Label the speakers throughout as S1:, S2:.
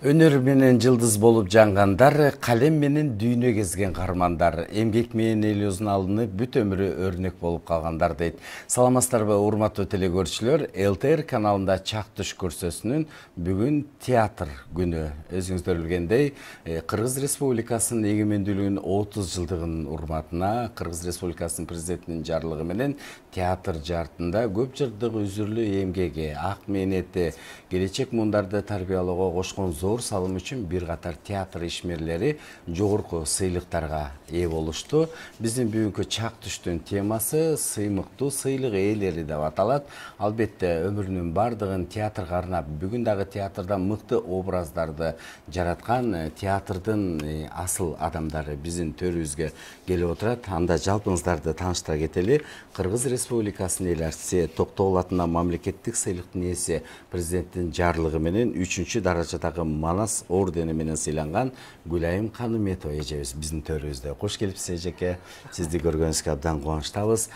S1: Өнөр менен жылдыз болуп жангандар, калем менен дүйнө кезген кармандар, эмгек менен эл өзүн алынып бүт өмүрү өрнөк болуп калгандар дейт. Саламатсыздарбы урматтуу телекөрүүчүлөр, ЛТР каналында Чак түш көрсөсүнүн бүгүн театр күнү. Өзүңүздөр билгендей, Кыргыз Республикасынын эгемендүүлүгүнүн 30 жылдыгынын урматына Кыргыз Республикасынын президентинин жарлыгы менен театр жартында көп жылдык үзүрлүү эмгеги, ак мээнети, келечек мундарды тарбиялоого кошкон зор салым үчүн бир катар театр ишмерлери жогорку сыйлыктарга ээ болушту. Биздин бүгүнкү Чак түштүн темасы сыймыктуу сыйлык ээлери деп аталат. Албетте өмүрүнүн бардыгын театрга арнап, бүгүн дагы театрда мыкты образдарды жараткан театрдын асыл адамдары биздин төрүбүзгө келип отурат. Анда жалпыңыздарды тааныштыра кетели. Кыргыз Республикасынын эл артиси Токтогул атынан мамлекеттик сыйлыктын ээси президенттин жарлыгы менен 3-чү даражадагы Манас ордени менен сыйланган Гүлайым Каныметова эжебиз биздин төрүбүздө. Кош келипсиз эжеке. Сизди көргөнүбүзгө абдан кубанычтабыз.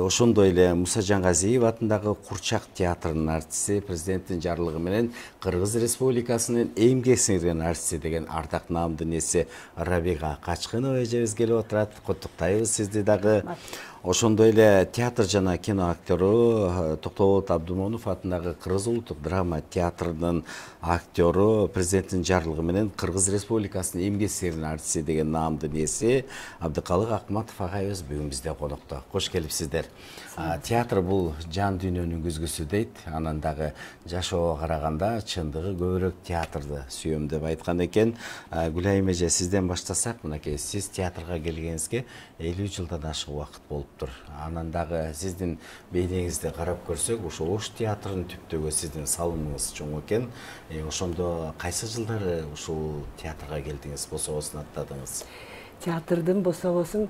S1: Ошондой эле Муса Жангазиев атындагы Курчак театрынын артиси, президенттин жарлыгы менен Кыргыз Республикасынын эмгек сиңирген артиси деген ардак наамдын ээси Рабига Качкынова эжебиз келип отурат. Куттуктайбыз сизди дагы. Ошондой эле театр жана кино актеру Токтогул Абдумонов атындагы Кыргыз улуттук драма театрынын актеру, президенттин жарлыгы менен Кыргыз Республикасынын эмгек сиңирген артиси деген наамдын ээси Абдыкалык Акматов агайыбыз бүгүн бизде конокто. Кош келипсиздер. Театр бул жан дүйнөнүн күзгүсү дейт. Анан дагы жашоого караганда чындыгы көбүрөөк театрды сүйөм деп айткан экен. Гүлайым эже, сизден баштасак, мынакей сиз театрга келгениңизге 50 жылдан ашык убакыт болуптур. Анан дагы сиздин бейнеңизди карап көрсөк, ошо Ош театрынын түптөгү сиздин салымыңыз чоң экен. Ошондо кайсы жылдары ушул театрга келдиңиз, бособосун аттадыңыз?
S2: Театрдын бособосун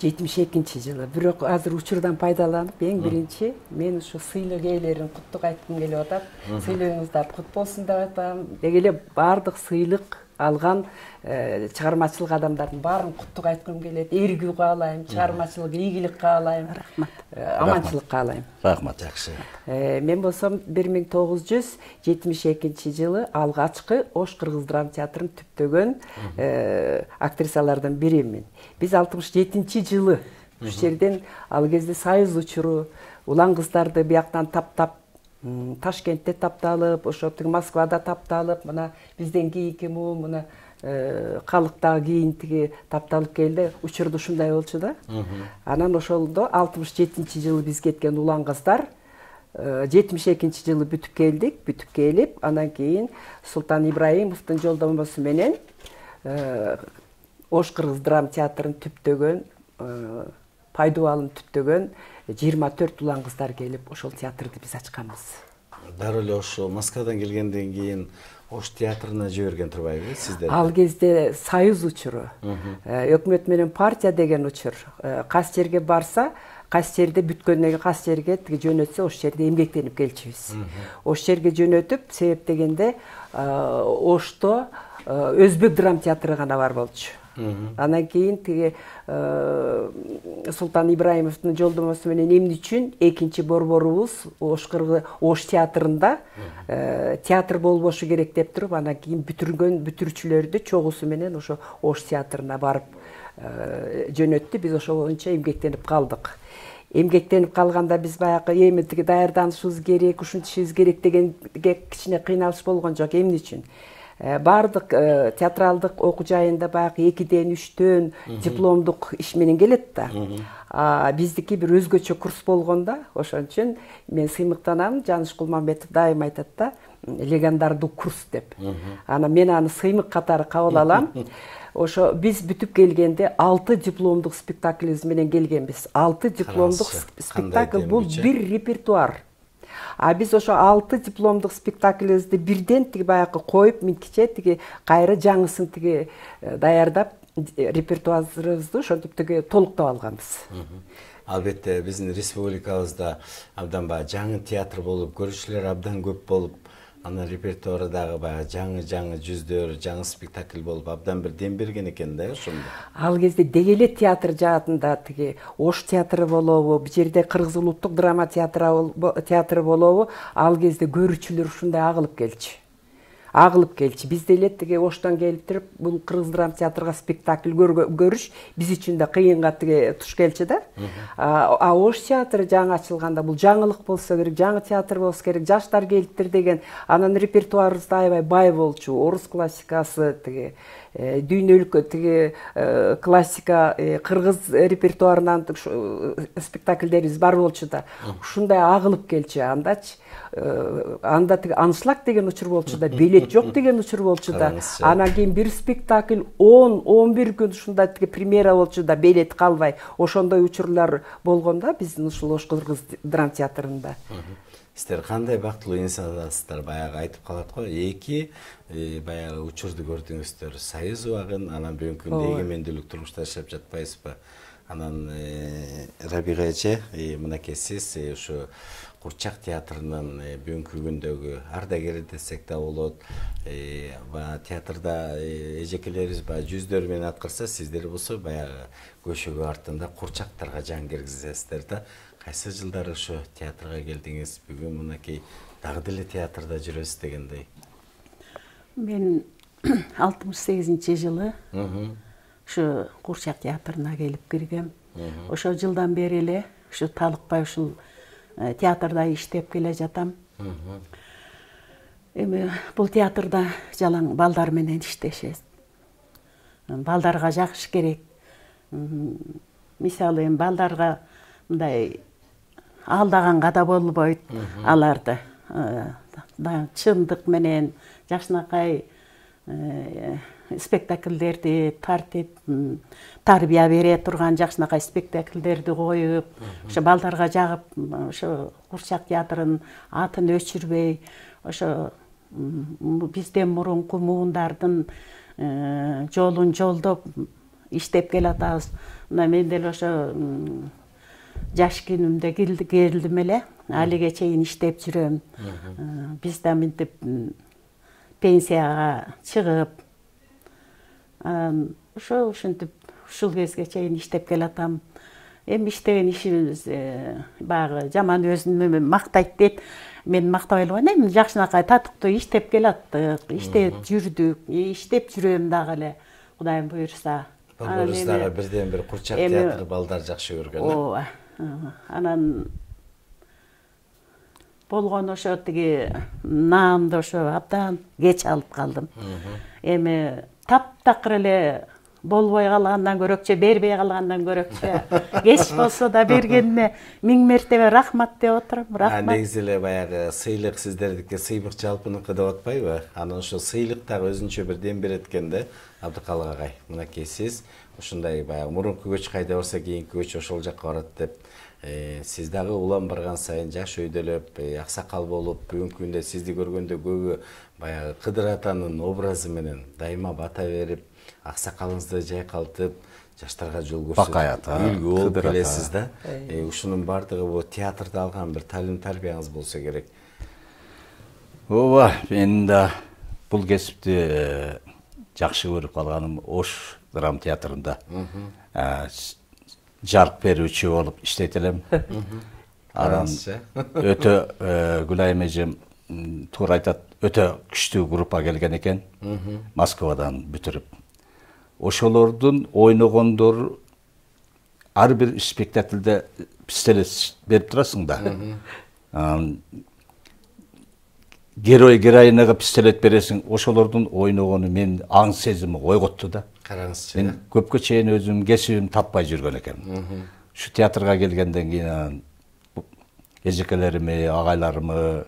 S2: 72-жылы. Бирок азыр учурдан пайдаланып, эң биринчи мен ушу сыйлык ээлерин куттук айткым келип атат. Сыйлыгыңыздар кут болсун деп айтам. Деги эле бардык сыйлык алган чыгармачылык адамдардын баарын куттук айткым келет. Эргүү каалайм, чыгармачылык ийгилик каалайм, аманчылык каалайм.
S1: Рахмат, жакшы.
S2: Мен болсом 1972-жылы алгачкы Ош Кыргыз драма театрын түптөгөн актрисалардан биримин. Биз 67-жылы уш жерден ал кезде Союз учуру улан кыздарды бияктан таптап, Ташкентте тапталып, ошо Москвада тапталып, мына бизден кийинки мына калыктагы кийин тиги тапталып келди. Учурда ушундай болчу да. Анан ошолдо 67-жылы биз кеткен улан кыздар 72-жылы бүтүп келдик. Бүтүп келип, анан кийин Султан Ибраимовдун жолдомосу менен Ош Кыргыз драма театрын түптөгөн, пайдубалын түптөгөн 24 улан кыздар келип, ошол театрды биз ачканбыз.
S1: Дароо эле ошо Москвадан келгенден кийин Ош театрына жиберген турбайбы сиздер?
S2: Ал кезде Союз учуру, өкмөт менен партия деген учур. Кайсы жерге барса, кайсы жерде бүткөндөн кийин кайсы жерге жөнөтсө, ошол жерде эмгектенип келчүбүз. Ошол жерге жөнөтүп, себеп дегенде Ошто өзбек драма театры гана бар болчу. Анан кийин тиги Султан Ибраимовдун жолдомосу менен эмне үчүн экинчи борборубуз Ош театрында театр болбошу керек деп туруп, анан кийин бүтүрүүчүлөрдү чогусу менен ошо Ош театрына барып жөнөттү. Биз ошо боюнча эмгектенип калдык. Эмгектенип калганда биз баягы эми тиги даярданышыбыз керек, ушинтишибиз керек дегенге кичине кыйналыш болгон жок. Эмне үчүн? Бардык театралдык окуу жайында баягы 2ден 3төн дипломдук иш менен келет да. Биздики бир өзгөчө курс болгонда, ошон үчүн мен сыймыктанам. Жаныш Кулмамбетов дайым айтат да, легендардуу курс деп. Анан мен аны сыймык катары кабыл алам. Ошо биз бүтүп келгенде 6 дипломдук спектаклибиз менен келгенбиз. 6 дипломдук спектакль бул бир репертуар. Биз ошо 6 дипломдук спектаклибизди бирден тиги баягы коюп, минтикче тиги кайра жаңысын тиги даярдап, репертуарыбызды ошентип тиги толуктап алганбыз.
S1: Албетте биздин республикабызда абдан жаңы театр болуп, көрүүчүлөр абдан көп болуп, анан репертуары дагы баягы жаңы жүздөр, жаңы спектакль болуп абдан бир дем берген экен да ошондо.
S2: Ал кезде дегеле театр жаатында тиги Ош театры болобу, бу жерде Кыргыз улуттук драма театры болобу, ал кезде көрүүчүлөр ушундай агылып келчү. агылып келчү. Бизде эле тиги Оштон келип туруп бул Кыргыз драма театрга спектакль көрүш биз үчүн да кыйынга тиги туш келчү да. Ош театры жаңы ачылганда бул жаңылык болсо керек, жаңы театр болсо керек, жаштар келиптир деген. Анан репертуарыбызда аябай бай болчу. Орус классикасы, тиги дүйнөлүк тиги классика, кыргыз репертуарынан спектакльдерибиз бар болчу да. Ушундай агылып келчү андачы. Анда тиги аншлаг деген учур болчу да, билет жок деген учур болчу да. Анан кийин бир спектакль 10-11 күн ушундай тиги премьера болчу да, билет калбай. Ошондой учурлар болгондо биздин ушул Ош Кыргыз драма театрында.
S1: Сиздер кандай бактылуу инсансыздар, баягы айтып калат го, эки баягы учурду көрдүңүздөр, союз убагын, анан бүгүнкү күндө эгемендүүлүк турмушта жашап жатпайсызбы? Анан Рабига эже, мынакей сиз ушу Курчак театрынын бүгүнкү күндөгү ардагери десек да болот. Театрда эжекелерибиз жүздөр менен аткарса, сиздер болсо баягы көшөгө артында курчактарга жан киргизесиздер да. Кайсы жылдары ошо театрга келдиңиз? Бүгүн мынакей дагы деле театрда жүрөсүз дегендей.
S3: Мен 68-жылы ушу Курчак театрына келип киргем. Ошо жылдан бери эле ушу талыкпай ушул театрда иштеп келе жатам. Эми бул театрда жалаң балдар менен иштешет. Балдарга жакшы керек. Мисалы эми балдарга мындай алдаганга да болбойт аларды. Чындык менен жакшынакай спектакльдерди тартип, тарбия бере турган жакшынакай спектакльдерди коюп, ошо балдарга жагып, ошо Курчак театрынын атын өчүрбөй, ошо бизден мурунку муундардын жолун жолдоп иштеп келатабыз. Мына мен деле ошо жаш күнүмдө келдим эле, алиге чейин иштеп жүрөм. Биз да мынтип пенсияга чыгып, ошо ушинтип ушул кезге чейин иштеп келатам. Эми иштеген ишибиз баягы жаман өзүн мактайт дейт. Мен мактабай эле, эми жакшынакай татыктуу иштеп келаттык, иштеп жүрдүк, иштеп жүрөм дагы эле, Кудайым буйрса.
S1: Балдарыбызда бирден бир Курчак театры балдар жакшы көргөн.
S3: Ооба. Анан болгон ошо тиги наамды ошо абдан кеч алып калдым. Эми таптакыр эле болбой калгандан көрөкчө, бербей калгандан көрөкчө, кеч болсо да бергенине 1000 мертебе рахмат деп отурам. Рахмат.
S1: Негизи эле баягы сыйлык сиздердики, сыйбык жалпыныкы деп атпайбы? Анан ошо сыйлык дагы өзүнчө бир дем берет экен да. Абдыкалык агай, мынакей сиз ушундай баягы мурунку көч кайда барса кийинки көч ошол жакка барат деп, сиз дагы улам барган сайын жаш өйдөлөп, аксакал болуп, бүгүнкү күндө сизди көргөндө көбү баягы Кыдыр атанын образы менен дайыма бата берип, аксакалыңызды жайкалтып, жаштарга жол көрсөтүп, үлгү болуп келесиз да. Ушунун бардыгы бул театрда алган бир талим тарбияңыз болсо керек.
S4: Ооба, мен да бул кесипти жакшы көрүп калганым Ош драма театрында жарык берүүчү болуп иштейт элем. Анан өтө Гүлайым эжем туура айтат, өтө күчтүү группа келген экен. Москвадан бүтүрүп. Ошолордун ойногондор ар бир спектакльде пистолет берип турасың да. Герой героинага пистолет бересиң, ошолордун ойногону мен аң сезими ойготту да.
S1: Караңызчы.
S4: Мен көпкө чейин өзүм кесибим таппай жүргөн экен. Ушу театрга келгенден кийин эжекелерими, агайларымы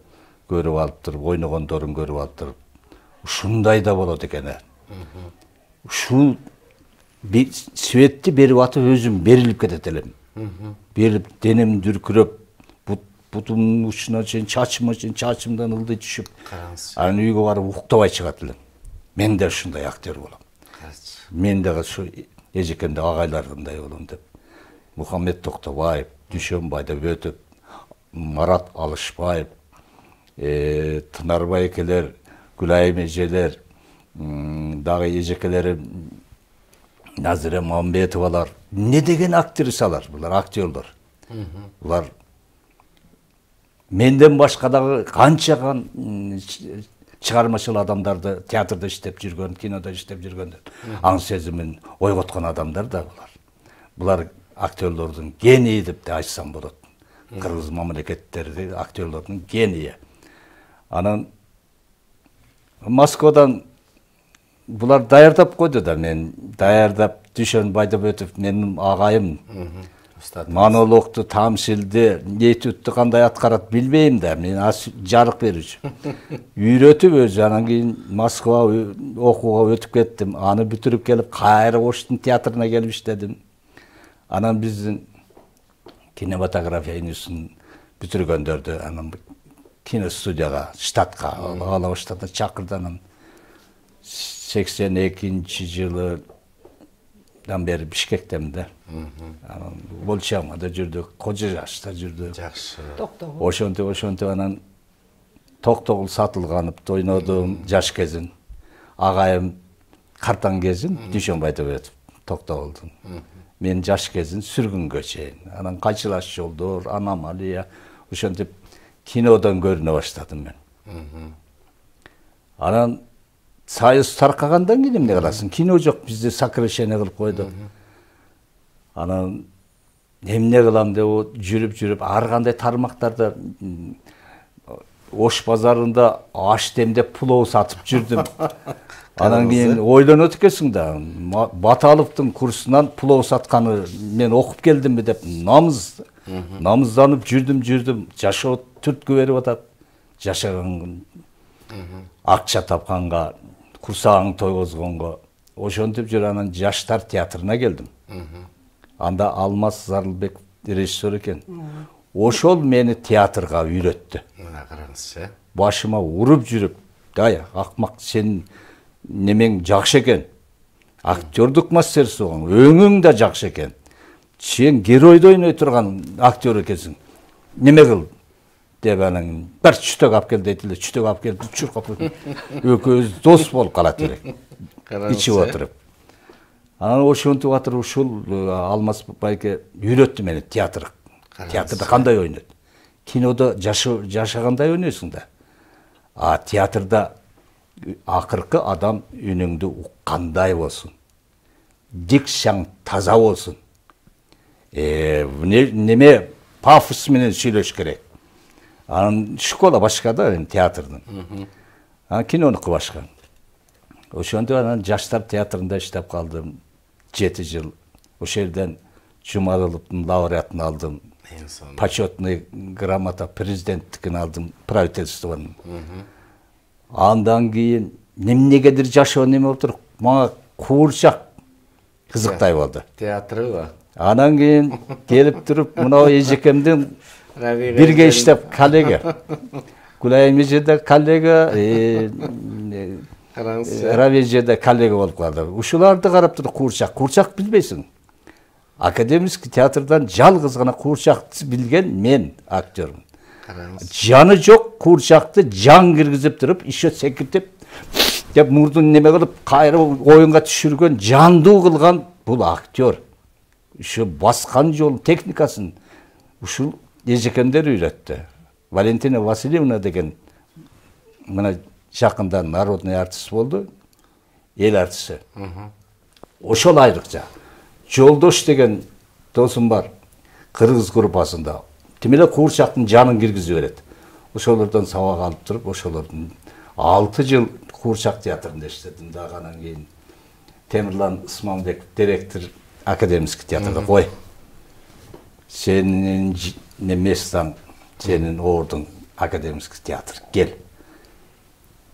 S4: көрүп алып туруп, ойногондорун көрүп алып туруп, ушундай да болот экен. Ушул светти берип атып өзүм берилип кетет элем. Берип денем дүркүрөп, бутумдун учуна чейин, чачымдан ылдый түшүп, анан үйгө барып уктабай чыгат элем. Мен да ушундай актер болом. Мен дагы ушу эжекемде агайларымдай болом деп. Мухаммед Токтобаев, Дүйшөнбай деп өтүп, Марат Алышбаев, Тынарбай экелер, Гүлайым эжелер, дагы эжекелери Назира Мамбетовалар. Не деген актрисалар, булар актерлор. Булар менден башка дагы канча чыгармачыл адамдарды театрда иштеп жүргөн, кинода иштеп жүргөндөр, аң сезимин ойготкон адамдар да булар. Булар актерлордун гении деп да айтсам болот. Кыргыз мамлекеттерди актерлордун гении. Анан Москвадан булар даярдап койду да, мен даярдап Дүйшөн Байдабетов менин агайым. Монологду, тамшилди, этюдту кандай аткарат билбейм да, мен жарык берүүчү. Үйрөтүп өзү, анан кийин Москва окууга өтүп кеттим. Аны бүтүрүп келип, кайра Оштун театрына келип иштедим. Анан биздин кинематография институтун бүтүргөндөрдү анан киностудияга, штатка ала баштады, чакырды. Анан 82-жылы бери Бишкектем да. Болчамада жүрдүк, Кожо Жашта жүрдүк.
S1: Жакшы.
S4: Ошентип анан Токтогул Сатылгановду ойнодум жаш кезин. Агайым картаң кезин Дүйшөн Байдабетов Токтогулдун. Мен жаш кезин Сүргүнгө чейин. Анан Кайчылаш жолдор, Аномалия, ошентип кинодон көрүнө баштадым мен. Анан Союз таркагандан кийин эмне кыласың? Кино жок, бизде сокращение кылып койду. Анан эмне кылам деп жүрүп, ар кандай тармактарда Ош базарында аш демдеп пулоо сатып жүрдүм. Анан кийин ойлонот экенсиң да, Баталовдун курсунан пулоо сатканы мен окуп келдимби деп намызданып жүрдүм. Жашоо түрткү берип атат. Жашаган акча тапканга, курсагың тойгозгонго. Ошентип жүрүп анан жаштар театрына келдим. Анда Алмаз Зарылбек режиссер экен. Ошол мени театрга үйрөттү.
S1: Мына караңызчы.
S4: Башыма уруп жүрүп, "Дай, акмак, сен немең жакшы экен. Актёрдук мастерствоң, өңүң да жакшы экен. Сен геройду ойной турган актер экенсиң. Неме кыл?" деп анан бир чүтөк алып кел дейт эле, чүтөк алып келип чуркап экөөбүз дос болуп калат элек. Ичип отуруп. Анан ошентип атыр, ушул Алмаз байке үйрөттү мени театрга. Театрда кандай ойнойт? Кинодо жашагандай ойнойсуң да. А театрда акыркы адам үнүңдү уккандай болсун. Дикцияң таза болсун. Неме пафос менен сүйлөш керек. Анан школа башка да театрдын. Анан кинонуку башка. Ошондо анан жаштар театрында иштеп калдым 7 жыл. Ошол жерден Жумалыловдун лауреатын алдым. Почетный грамота президенттикин алдым, правительствонун. Андан кийин немнегедир жашоо неме болуп туруп, мага куурчак кызыктай болду.
S1: Театрыбы?
S4: Анан кийин келип туруп, мына эжекемдин бирге иштеп коллега. Гулайым эжеде коллега, Равежеде коллега болуп калды. Ушуларды карап туруп куурчак билбейсиң. Академический театрдан жалгыз гана куурчакты билген мен актермин. Жаны жок куурчакты жан киргизип туруп, еще секиртип деп мурдун неме кылып, кайра оюнга түшүргөн, жандуу кылган бул актер. Ушу баскан жол техникасын ушул эжекемдер үйрөттү. Валентина Васильевна деген мына жакында народный артист болду, эл артисти. Ошол айрыкча. Жолдош деген досум бар, кыргыз группасында. Тим эле куурчактын жанын киргизип берет. Ошолордон сабак алып туруп, ошолордун 6 жыл куурчак театрында иштедим. Дагы анан кийин Темирлан Ысманбеков директор академический театрда кой. Сенин местан, сенин ордуң академический театр. Кел.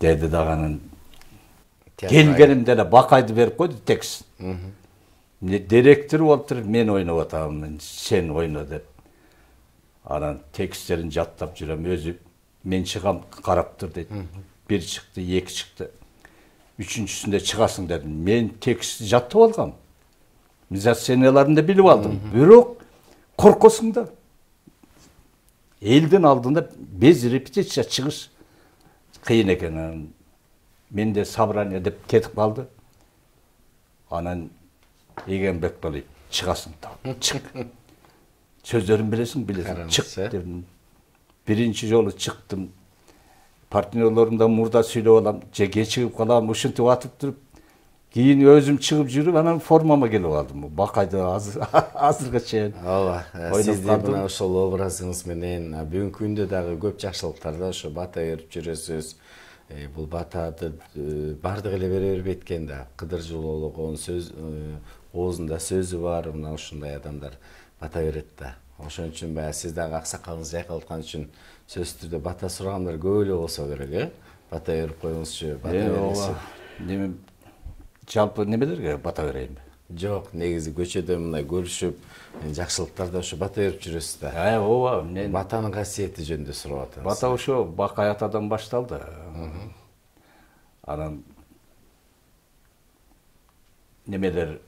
S4: Деди дагы анан келгенимде эле бакайды берип койду текст. Директор болуп туруп мен ойноп атам, сен ойно деп. Анан тексттерин жаттап жүрөм, өзү мен чыгам карап тур дейт. Бир чыкты, эки чыкты. Үчүнчүсүндө чыгасың дедим. Мен текст жаттап алгам. Мизасценаларын да билип алдым. Бирок коркосуң да. Элдин алдында без репетиция чыгыш кыйын экен. Мен де собрание деп кетип калды. Анан Егенбек болуп чыгасың да. Чык. Сөздөрүн билесиң, чык дедим. Биринчи жолу чыктым. партнерлорумдан мурда сүйлөп алам, же кеч чыгып калам, ушинтип атып туруп, кийин өзүм чыгып жүрүп, анан формама келип алдым. Бакайды азырга чейин.
S1: Ооба, сиздин мына ошол образыңыз менен бүгүнкү күндө дагы көп жакшылыктарда ошо бата берип жүрөсүз. Бул батады бардыгы эле бере бербейт экен да. Кыдыр Жолологон сөз оозунда сөзү бар, мына ушундай адамдар бата берет да. Ошон үчүн баягы сиз дагы аксакалыңыз жайкалткан үчүн сөзсүз түрдө бата сурагандар көп эле болсо керек, бата берип коюңузчу, бата бересиз.
S4: Неме жалпы немелерге бата берейинби?
S1: Жок, негизи көчөдө мындай көрүшүп, жакшылыктарда ошо бата берип жүрөсүз да.
S4: Ооба, мен
S1: Батанын касиети жөнүндө сурап атабыз.
S4: бата ошо Бакай атадан башталды. Анан немелер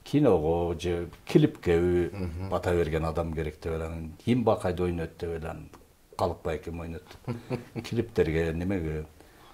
S4: киного же клипке бата берген адам керек деп эле, ким Бакайды ойнойт деп эле, Калыкбай ким ойнойт. Клиптерге немеге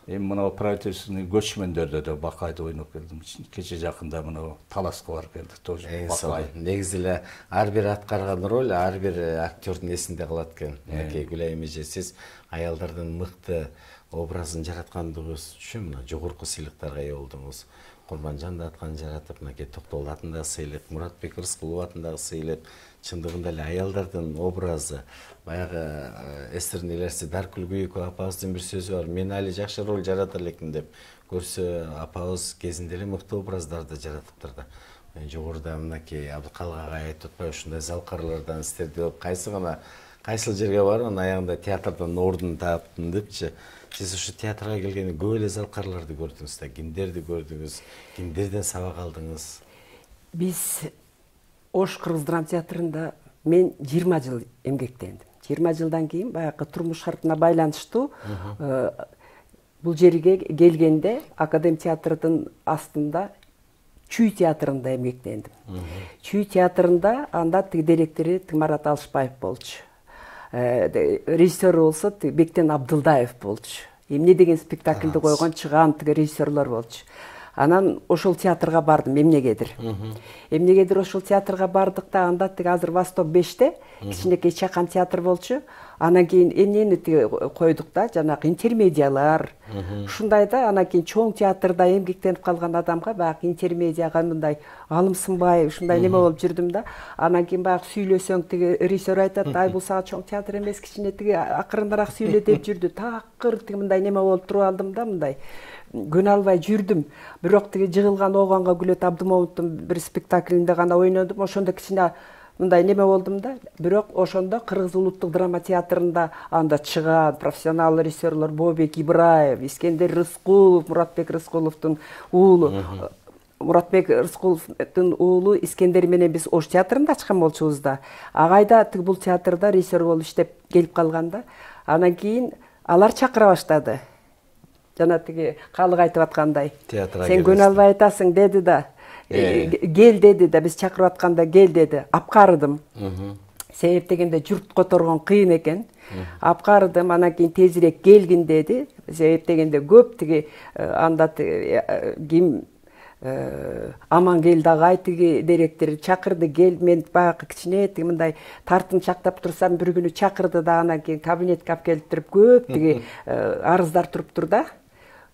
S4: эми мына правительственный көчмөндөрдө да Бакайды ойноп келдим. Кече жакында мына Таласка барып келдик, тоже Бакай.
S1: Негизи эле ар бир аткарган роль ар бир актердун эсинде калат экен. Яки Гүлайым эже, сиз аялдардын мыкты образын жараткандыгыңыз үчүн мына жогорку сыйлыктарга ээ болдуңуз. Курманжан аткан жаратып, мынакей Токтогул атындагы сыйлык, Муратбек Рыскулов атындагы сыйлык, чындыгында эле аялдардын образы. Баягы эстерин элерсиз, Даркүл Күйөкова апабыздын бир сөзү бар. Мен али жакшы роль жарата элекмин деп. Көрсө апабыз кезинде эле мыкты образдарды жаратыптыр да. Жогоруда мынакей Абдыкалык агай айтып атпайбы, ушундай залкарлардан истерди деп, кайсыл жерге барып, анан аягында театрдан ордун таптым депчи. Сиз ушу театрга келгенде көп эле залкарларды көрдүңүз да, кимдерди көрдүңүз, кимдерден сабак алдыңыз?
S2: Биз Ош Кыргыз драма театрында мен 20 жыл эмгектендим. 20 жылдан кийин баягы турмуш шартына байланыштуу бул жерге келгенде Академ театрдын астында Чүй театрында эмгектендим. Чүй театрында анда директори Марат Алышбаев болчу. Режиссер болсо Бектен Абдылдаев болчу. Эмне деген спектакльди койгон чыган режиссерлор болчу. Анан ошол театрга бардым, эмнегедир. Эмнегедир ошол театрга бардык да, анда азыр Восток 5-те кичинекей чакан театр болчу. Анан кийин эмнени койдук да, жанагы интермедиалар. Ушундай да, анан кийин чоң театрда эмгектенип калган адамга баягы интермедияга мындай алымсынбай, ушундай неме болуп жүрдүм да. Анан кийин баягы сүйлөсөң режиссер айтат, ай бул сага чоң театр эмес, кичине акырыныраак сүйлө деп жүрдү. Такыр мындай неме болуп туруп алдым да, мындай күн албай жүрдүм. Бирок жыгылган оогонго Гүлөт Абдымомуттун бир спектаклинде гана ойнодум. Ошондо кичине мындай неме болдум да. Бирок ошондо Кыргыз улуттук драма театрында анда чыган профессионал режиссерлор Бобек Ибраев, Искендер Рыскулов, Муратбек Рыскуловдун уулу. Муратбек Рыскуловдун уулу Искендер менен биз Ош театрында ачкан болчубуз да. Агайда бул театрда режиссер болуп иштеп келип калганда, анан кийин алар чакыра баштады. Жана Калык айтып аткандай. Сен күн албай атасың деди да. Кел деди да, биз чакырып атканда кел деди. Апкарыдым. Себеп дегенде журт которгон кыйын экен. Апкарыдым, анан кийин тезирээк келгин деди. Себеп дегенде көп анда ким Амангелди агай директор чакырды, кел, мен баягы кичине мындай тартынчактап турсам, бир күнү чакырды да, анан кийин кабинетке алып келип туруп көп арыздар туруптур да.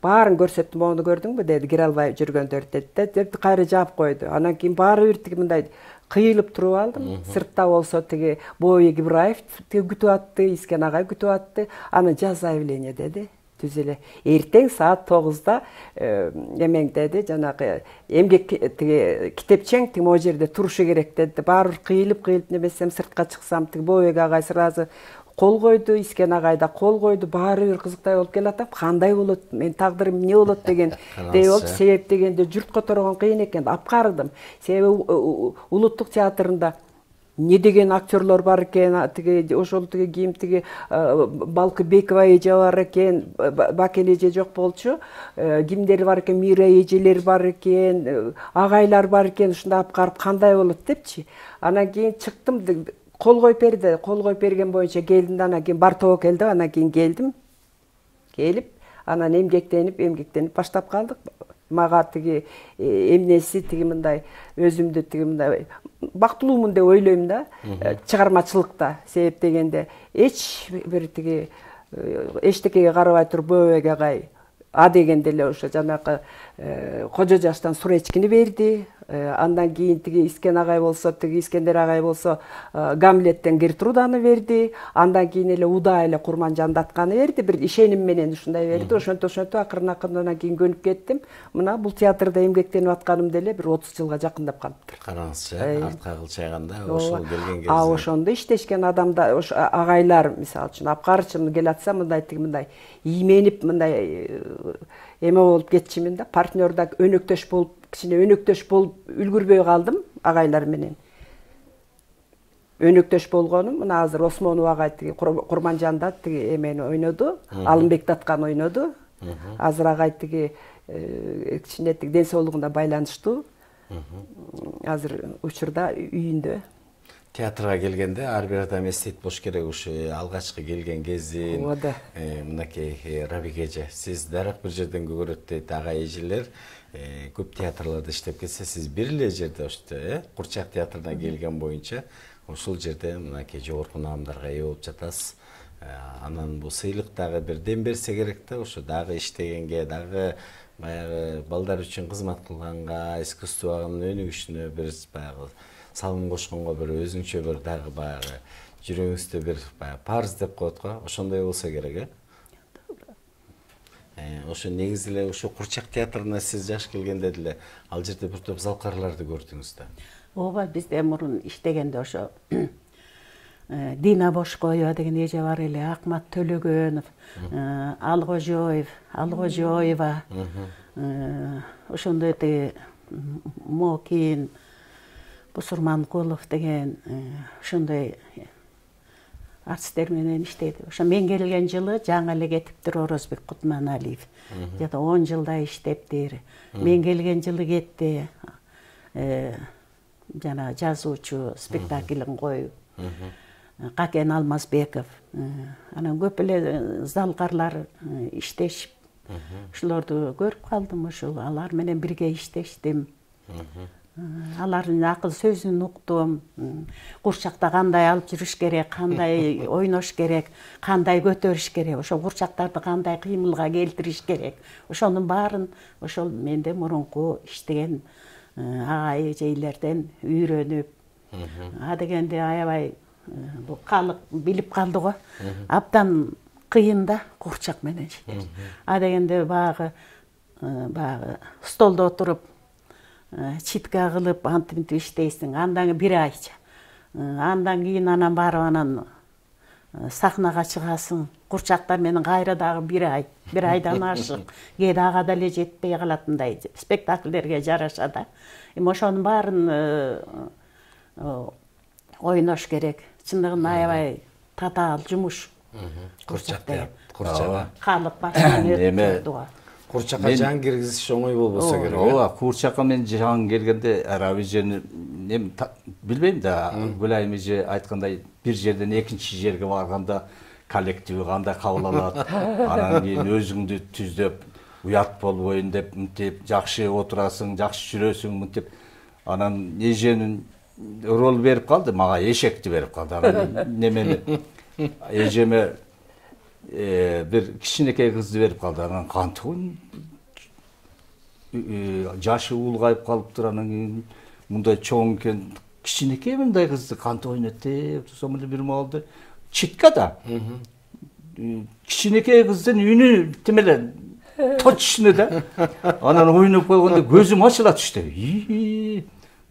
S2: Баарын көрсөттүм, мону көрдүңбү деди, кире албай жүргөндөр деди. Кайра жаап койду. Анан кийин баары бир мындай кыйылып туруп алдым. Сыртта болсо Бобек Ибраев күтүп атты, Искен агай күтүп атты. Анан жаз заявление деди. Түз эле эртең саат 9-да эмең деди, жанагы эмгек китепчең могу жерде турушу керек деди. Баары кыйылып немесем сыртка чыксам, Бобек агай сразу кол койду, Искен агай да кол койду. Баары бир кызыктай болуп келатам. Кандай болот, мен тагдырым эмне болот деген болчу. Себеп дегенде журт которгон кыйын экен, апкарыдым. Себеби улуттук театрында не деген актерлор бар экен, ошол кийим Балкыбекова эже бар экен, Бакен эже жок болчу. Кимдер бар экен, Мира эжелер бар экен, агайлар бар экен, ушундай апкарып кандай болот депчи. Анан кийин чыктым, кол коюп берди. Кол коюп берген боюнча келдим да, анан кийин Бартоо келди, анан кийин келдим. Келип, анан эмгектенип баштап калдык. Мага эмнеси мындай өзүмдү мындай бактылуумун деп ойлойм да, чыгармачылыкта. Себеп дегенде эч бир эчтекеге карабай туруп бөбөгө агай а дегенде эле ошо жанагы кожо жаштан суречкини берди. Андан кийин тиги Искен агай болсо, тиги Искендер агай болсо Гамлеттен Гертруданы берди. Андан кийин эле Уда эле Курманжанды атканы берди. Бир ишеним менен ушундай берди. Ошентип акырын кийин көнүп кеттим. Мына бул театрда эмгектенип атканым деле бир 30 жылга жакындап калыптыр.
S1: Караңызчы, артка кылчайганда ошол келген кезде.
S2: Ошондо иштешкен адамдар, ош агайлар, мисалы үчүн апкарчым келатса мындай ийменип мындай эме болуп кетчимин да, партнерда өнөктөш болуп, кичине өнөктөш болуп үлгүрбөй калдым агайлар менен. Өнөктөш болгонум, мына азыр Осмонов агай тиги Курманжанда тиги эмени ойноду, Алымбек Таткан ойноду. Азыр агай тиги кичине тиги ден соолугуна байланыштуу. Азыр учурда үйүндө.
S1: Театрга келгенде ар бир адам эстейт болуш керек ушу алгачкы келген кезин. Мынакей Рабик эже, сиз дарак бир жерден көрөт дейт агай эжелер. Көп театрларда иштеп кетсе, сиз бир эле жерде ошто, Курчак театрына келген боюнча, ошол жерде мынакей жогорку наамдарга ээ болуп жатасыз. Анан бул сыйлык дагы бир дем берсе керек да, ошо дагы иштегенге, дагы баягы балдар үчүн кызмат кылганга, искусствонун өнүгүшүнө бир баягы салым кошконго бир өзүнчө бир дагы баягы жүрөгүңүздө бир парыз деп коет го, ошондой болсо керек, Ошо негизи эле ошо Курчак театрына сиз жаш келгенде деле ал жерде бир топ залкарларды көрдүңүз да.
S3: Ооба, бизде мурун иштегенде ошо Дина Бошкоева деген эже бар эле, Акмат Төлөгөнов, Алгожоева, ошондой тиги Мокин, Бусурманкулов деген ошондой артисттер менен иштеди. Ошо мен келген жылы жаңы эле кетиптир Орозбек Кутманалиев. Жада 10 жылдай иштептир. Мен келген жылы кетти. Жана жазуучу спектаклин коюп. Какен Алмазбеков. Анан көп эле залкарлар иштешип. Ошолорду көрүп калдым, ошол алар менен бирге иштештим. Алардын акыл сөзүн уктум. Курчакта кандай алып жүрүш керек, кандай ойнош керек, кандай көтөрүш керек, ошо курчактарды кандай кыймылга келтириш керек. Ошонун баарын ошол менде мурунку иштеген агай эжейлерден үйрөнүп, дегенде аябай бул калык билип калды го. Абдан кыйын да Курчак менен иштеш. Дегенде баягы столдо отуруп читка кылып антип иштейсиң, андан бир айча. Андан кийин анан барып анан сахнага чыгасың. Курчактар менен кайра дагы бир айдан ашык. Кээде ага деле жетпей калатындай спектакльдерге жараша да. Ошонун баарын ойнош керек. Чындыгында аябай татаал жумуш.
S1: Курчакта.
S3: Калык башынан өтүп
S1: Курчакка жан киргизиш оңой болбосо керек.
S4: Ооба, Курчакка мен жан келгенде Араби жерин билбейм да, Гүлайым эже айткандай бир жерден экинчи жерге барганда коллективи кандай кабыл алат, анан кийин өзүңдү түздөп, уят болбойн деп, мынтип жакшы отурасың, жакшы жүрөсүң, мынтип. Анан эженин рол берип калды, мага эшекти берип калды. Анан немени эжеме bir кичинекей кызды берип калды. Анан кантип жашы улгайып калыптыр, анан мындай чоң экен, кичинекей мындай кызды кантип ойнойт деп турсам эле бир маалда читка да. Кичинекей кыздын үнү тим эле точно да. Анан ойноп койгондо көзүм ачыла түштү.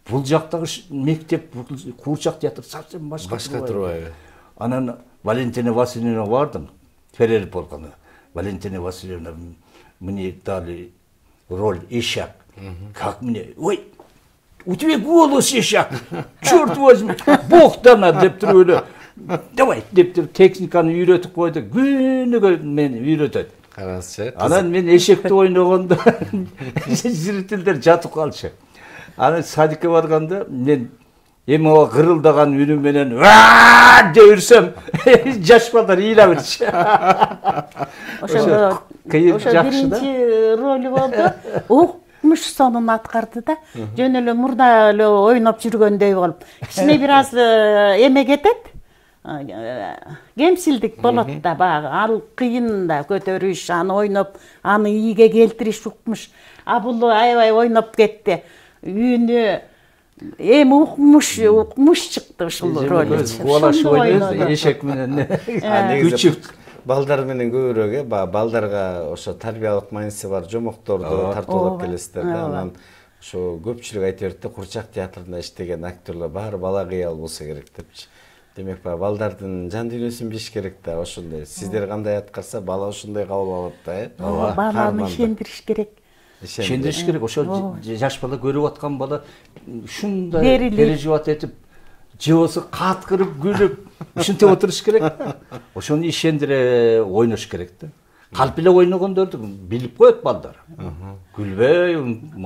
S4: Бул жактагы мектеп, Курчак театр совсем башка
S1: турбайбы.
S4: Анан Валентина Васильевна бардым. Ферер болгону. Валентина Васильевна мне дали роль ишак. Как мне? Ой, у тебя голос ишак. Черт возьми, Бог дана деп туруп эле. Давай деп туруп техниканы үйрөтүп койду. Күнүгө мени үйрөтөт.
S1: Караңызчы.
S4: Анан мен эшекти ойногондо зрительдер жатып калчу. Анан садикке барганда мен эми о кырылдаган үнүм менен деп үрсөм, жаш балдар ыйла берчү.
S3: Ошо биринчи ролу болду. Укмуш сонун аткарды да. Жөн эле мурда эле ойноп жүргөндөй болуп. Кичине бир аз эме кетет. кемсилдик болот да баягы ал кыйын да көтөрүш, аны ойноп, аны ийге келтириш укмуш. А бул аябай ойноп кетти. Үйүнө эми укмуш чыкты ушул роль.
S4: Куалаш ойнойбуз, эшек менен.
S1: Күчүк балдар менен көбүрөөк балдарга ошо тарбиялык мааниси бар жомокторду тартуулап келесиздер да. Анан ошо көпчүлүк айта берет да, Курчак театрында иштеген актерлор баары бала кыял болсо керек депчи. Демек балдардын жан дүйнөсүн билиш керек да. Ошондой сиздер кандай аткарса бала ошондой кабыл алат да.
S3: Баланы ишендириш керек.
S4: Ишендириш керек. Ошо жаш бала көрүп аткан бала ушундай переживать этип, же болсо каткырып, күлүп, ушинтип отуруш керек. Ошону ишендире ойнош керек да. Калп эле ойногондорду билип коет балдар. Күлбөй,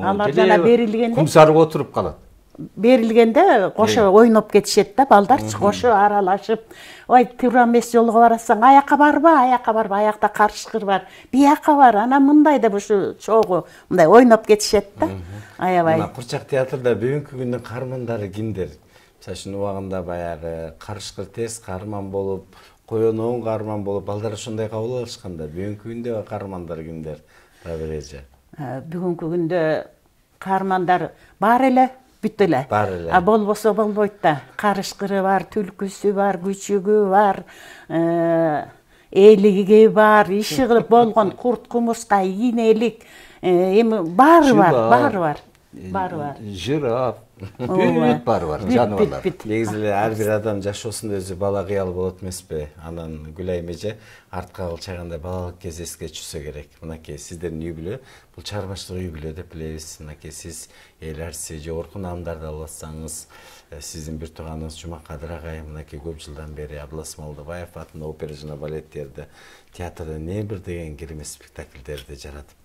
S3: алар жана берилгенде
S4: кумсарып отуруп калат.
S3: Берилгенде кошо ойноп кетишет да, балдарчы кошо аралашып, ой, туура эмес жолго барасаң, аякка барба, аякта карышкыр бар, биякка бар, ана мындай деп ушу чогуу мындай ойноп кетишет да. Аябай.
S1: Мына Курчак театрда бүгүнкү күндүн каармандары кимдер? Мисалы үчүн убагында баягы карышкыр тез каарман болуп, коёнуун каарман болуп, балдар ошондой кабыл алышканда, бүгүнкү күндө каармандар кимдер? Табир эже.
S3: Бүгүнкү күндө каармандар бар эле, бүт эле. А болбосо болбойт да. Карышкыры бар, түлкүсү бар, күчүгү бар, элиги бар, иши кылып болгон курт кумурска, ийнелик, эми баары бар.
S4: Жираф, бүт баары бар, жаныбарлар.
S1: Негизи эле ар бир адам жашоосунда өзү бала кыял болот эмеспи? Анан Гүлайым эже артка кылчагандай балалык кез эске түшсө керек. Мынакей сиздердин үй бүлө, бул чыгармачылык үй бүлө деп билебиз. Мынакей сиз эл арси же Оркун Амдарды алсаңыз, сиздин бир тууганыңыз Жумакадыр агай мынакей көп жылдан бери Абылас Малдыбаев атында опера жана балеттерди, театрда не бир деген кирме спектакльдерди жаратып,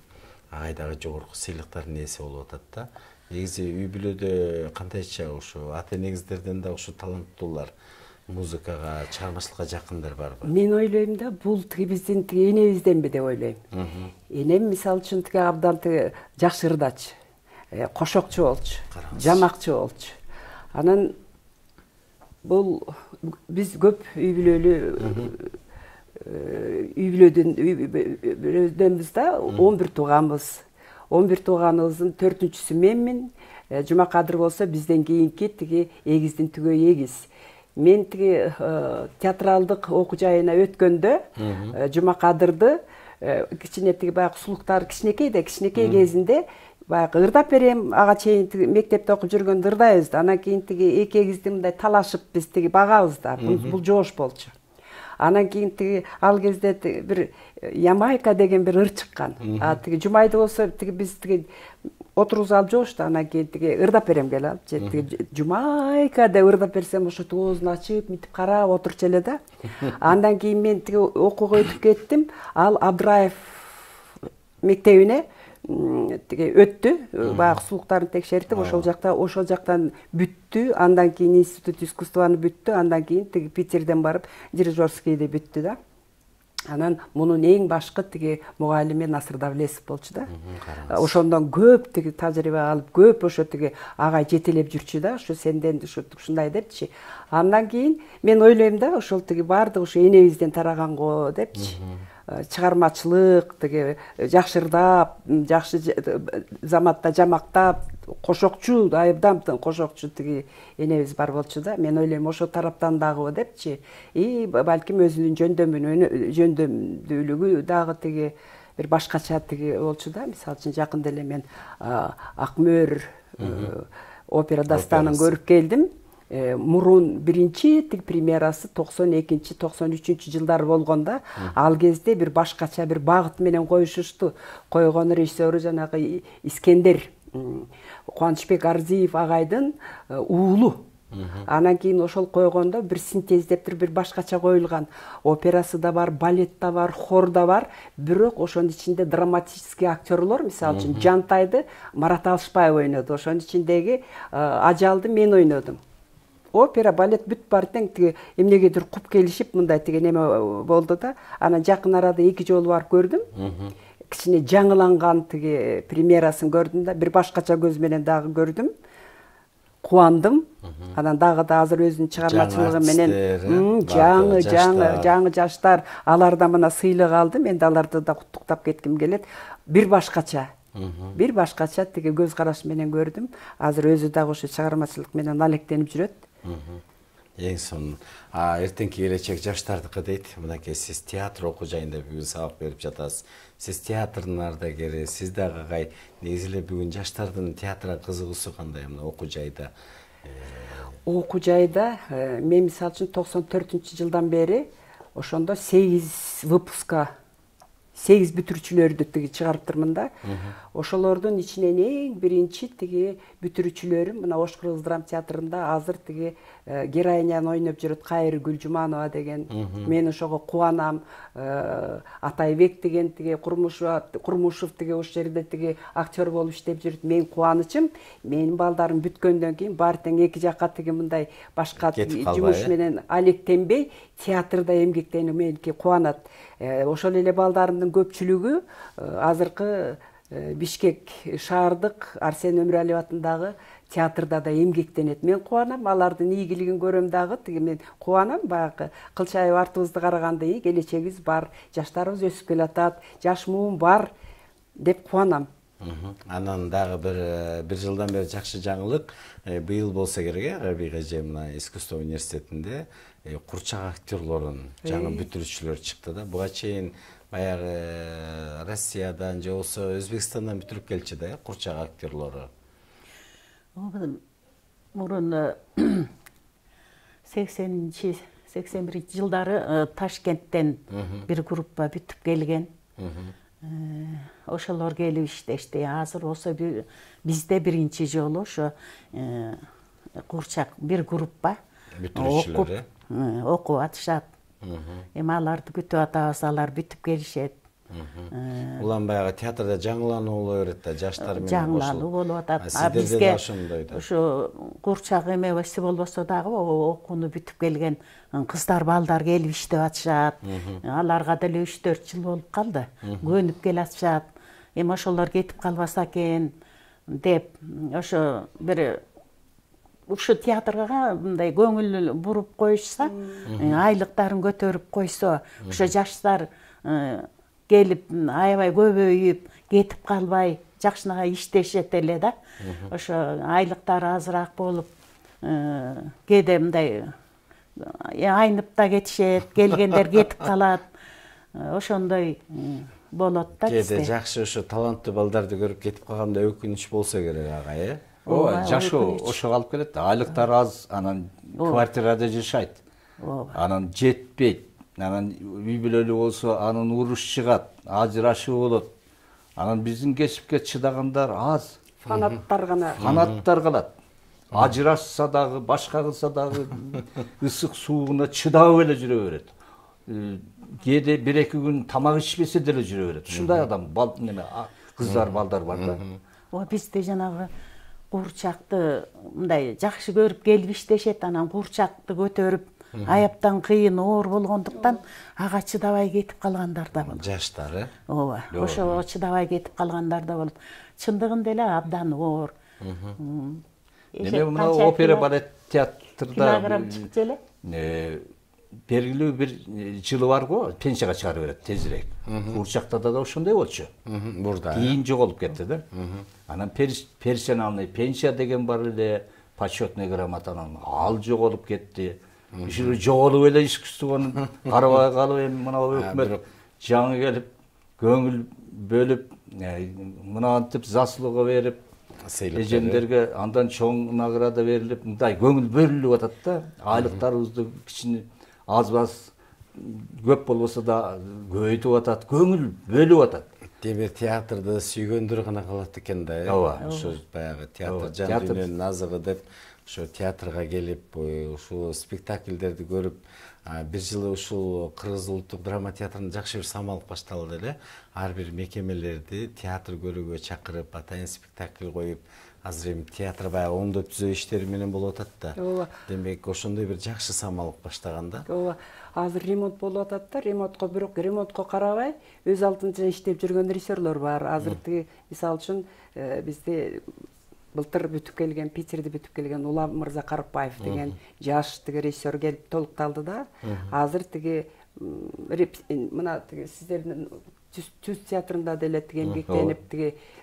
S1: агайдагы жогорку сыйлыктардын ээси болуп атат да. Негизи үй бүлөдө кандайча ушу ата негиздерден да ушу таланттуулар музыкага, чыгармачылыкка жакындар барбы?
S2: Мен ойлойм да, бул биздин энебизденби деп ойлойм. Энем мисалы үчүн абдан жакшы ырдач, кошокчу болчу, жамакчы болчу. Анан бул биз көп үй бүлөдөнбүз да, 11 тууганбыз. 11 тууганыбыздын 4-чүсү менмин. Жумакадыр болсо бизден кийинки эгиздин түгөй эгиз. Мен театралдык окуу жайына өткөндө Жумакадырды кичине баягы сулуктар кичинекей кезинде баягы ырдап берем, ага чейин мектепте окуп жүргөндө ырдайбыз да. Анан кийин эки эгизди мындай талашып биз багабыз да. Бул жоош болчу. Анан кийин ал кезде бир Ямайка деген бир ыр чыккан. Жумайды болсо биз отургузуп алып жоошту. Анан кийин ырдап берем келе алып, Жумайка деп ырдап берсем, ошо оозун ачып, мынтип карап отурчу эле да. Андан кийин мен окууга өтүп кеттим. Ал Абдраев мектебине өттү, баягы сулуктарын текшертип, ошол жактан бүттү. Андан кийин институт искусствоны бүттү. Андан кийин Питерден барып дирижерскийди бүттү да. Анан мунун эң башкы мугалими Насыр Давлесов болчу да. Ошондон көп тажрыйба алып, көп ошо агай жетелеп жүрчү да. Ошо сенден ушундай депчи. Андан кийин мен ойлойм да, ошол баардыгы ошо энебизден тараган го депчи. Чыгармачылык, жакшы ырдап, жакшы заматта жамактап, кошокчу, айыбдан кошокчу энебиз бар болчу да. Мен ойлойм ошо тараптан дагы депчи. Балким өзүнүн жөндөмдүүлүгү дагы бир башкача болчу да. Мисалы үчүн жакында эле мен Акмөр опера дастанын көрүп келдим. Мурун биринчи премьерасы 92-93 жылдар болгондо, ал кезде бир башкача бир багыт менен коюшушту. Койгон режиссеру жанагы Искендер Кубанычбек Арзиев агайдын уулу. Анан кийин ошол койгондо бир синтездеп бир башкача коюлган. Операсы да бар, балет да бар, хор да бар. Бирок ошонун ичинде драматический актерлор, мисалы үчүн Жантайды Марат Алышбаев ойноду. Ошонун ичиндеги Ажалды мен ойнодум. Опера, балет бүт бар тең эмнегедир куп келишип, мындай неме болду да. Анан жакын арада 2 жолу барып көрдүм. Кичине жаңыланган премьерасын көрдүм да, бир башкача көз менен дагы көрдүм. кубандым. Анан дагы да азыр өзүнүн чыгармачылыгы менен жаңы жаштар алардан мына сыйлык алдым. Мен аларды да куттуктап кетким келет. Бир башкача тиги көз караш менен көрдүм. Азыр өзү дагы ошо чыгармачылык менен алектенип жүрөт.
S1: Эң сонун. Эртеңки келечек жаштардыкы дейт. Мынакей сиз театр окуу жайында бүгүн сабак берип жатасыз. Сиз театрдын ардагери, сиз дагы кай негизи эле бүгүн жаштардын театрга кызыгуусу кандай мына окуу жайда?
S2: Окуу жайда мен мисалы үчүн 94-жылдан бери ошондо 8 выпуска 8 бүтүрүүчүлөрдү тиги чыгарыптырмын да. Ошолордун ичинен эң биринчи тиги бүтүрүүчүлөрүм мына Ош Кыргыз драма театрында азыр тиги героиняны ойноп жүрөт Кайыр Гүлжуманова деген. Мен ошого кубанам. Атайбек деген тиги Курмушев тиги ошол жерде тиги актер болуп иштеп жүрөт. Мен кубанычым, менин балдарым бүткөндөн кийин баары тең эки жакка тиги мындай башка жумуш менен алектенбей театрда эмгектенип меники кубанат. Ошол эле балдарымдын көпчүлүгү азыркы Бишкек шаардык Арсен Өмүралиев атындагы театрда да эмгектенет. Мен кубанам, алардын ийгилигин көрөм дагы. Тиги мен кубанам, баягы кылчайып артыбызды караганда келечегибиз бар, жаштарыбыз өсүп келатат, жаш муун бар деп кубанам.
S1: Анан дагы бир жылдан бери жакшы жаңылык, быйыл болсо керек, Рабик эже мына искусство университетинде курчак актерлорун жаңы бүтүрүүчүлөр чыкты да. Буга чейин баягы Россиядан же болсо Өзбекстандан бүтүрүп келчү да, курчак актерлору.
S3: Мурун 80-81 Ташкенттен бир группа бүтүп келген. Ошолор келип иштешти. Азыр болсо бизде биринчи жолу ошо курчак бир группа
S1: бүтүрүүчүлөр
S3: окуп атышат. Эми аларды күтүп атабыз, алар бүтүп келишет.
S1: Улам баягы театрда жаңылануу боло берет да, жаштар менен
S3: жаңылануу болуп атат.
S1: Бизге ошондой да.
S3: Ошо курчак эмебеси болбосо дагы окууну бүтүп келген кыздар, балдар келип иштеп атышат. Аларга деле 3-4 жыл болуп калды. Көнүп келатышат. Эми ошолор кетип калбаса экен деп ошо бир ушу театрга мындай көңүл буруп коюшса, айлыктарын көтөрүп койсо, ошо жаштар келип аябай көбөйүп, кетип калбай, жакшынакай иштешет эле да. Ошо айлыктары азыраак болуп, кээде мындай айнып да кетишет, келгендер кетип калат. Ошондой болот да бизде.
S1: Кээде жакшы ошо таланттуу балдарды көрүп кетип калганда өкүнүч болсо керек ага,
S4: Ооба, жашоо ошого алып келет. Айлыктары аз, анан квартирада жашайт. Анан жетпейт. Анан үй бүлөлүү болсо, анын уруш чыгат, ажырашуу болот. Анан биздин кесипке чыдагандар аз.
S2: Фанаттар гана.
S4: Фанаттар калат. Ажырашса дагы, башка кылса дагы ысык сууна чыдап эле жүрө берет. Кээде 1-2 күн тамак ичпесе деле жүрө берет. Ушундай адам, кыздар, балдар бар да.
S3: Бизде жанагы курчакты мындай жакшы көрүп келип иштешет, анан курчакты көтөрүп аяптан кыйын оор болгондуктан ага чыдабай кетип калгандар да болот.
S1: Жаштар,
S3: Ооба, ошо чыдабай кетип калгандар да болот. Чындыгында эле абдан оор.
S4: Эме мына опера балет театрда
S3: килограмм чыкчу эле.
S4: Белгилүү бир жылы бар го, пенсияга чыгарып берет тезирээк. Курчакта да ошондой болчу.
S1: Бурда.
S4: Кийин жоголуп кетти да. Анан персоналный пенсия деген бар эле, почетный грамотанын ал жоголуп кетти. Ушул жоголуп эле искусствону карабай калып эми мына өкмөт жаңы келип көңүл бөлүп, мынантип заслуга берип, эжемдерге андан чоң награда берилип, мындай көңүл бөлүнүп атат да. Айлыктарыбызды кичине аз-аз көп болбосо да көбөйтүп атат, көңүл бөлүп атат.
S1: Демек театрды сүйгөндөр гана калат экен да. Ошо баягы театр жан дүйнөнүн азыгы деп ошо театрга келип, ушул спектакльдерди көрүп, бир жылы ушул Кыргыз улуттук драма театрында жакшы бир самалык башталды эле. Ар бир мекемелерди театр көрүүгө чакырып, атайын спектакль коюп, азыр эми театр баягы оңдоп түзөө иштери менен болуп атат да. Демек ошондой бир жакшы самалык баштаган да.
S2: Ооба. Азыр ремонт болуп атат да, бирок ремонтко карабай өз алдынча иштеп жүргөн режиссерлор бар. Азыр тиги мисалы үчүн бизде былтыр бүтүп келген, Питерди бүтүп келген Улам Мырза Карыпбаев деген жаш режиссер келип толукталды да. Азыр мына сиздердин Түз театрында деле эмгектенип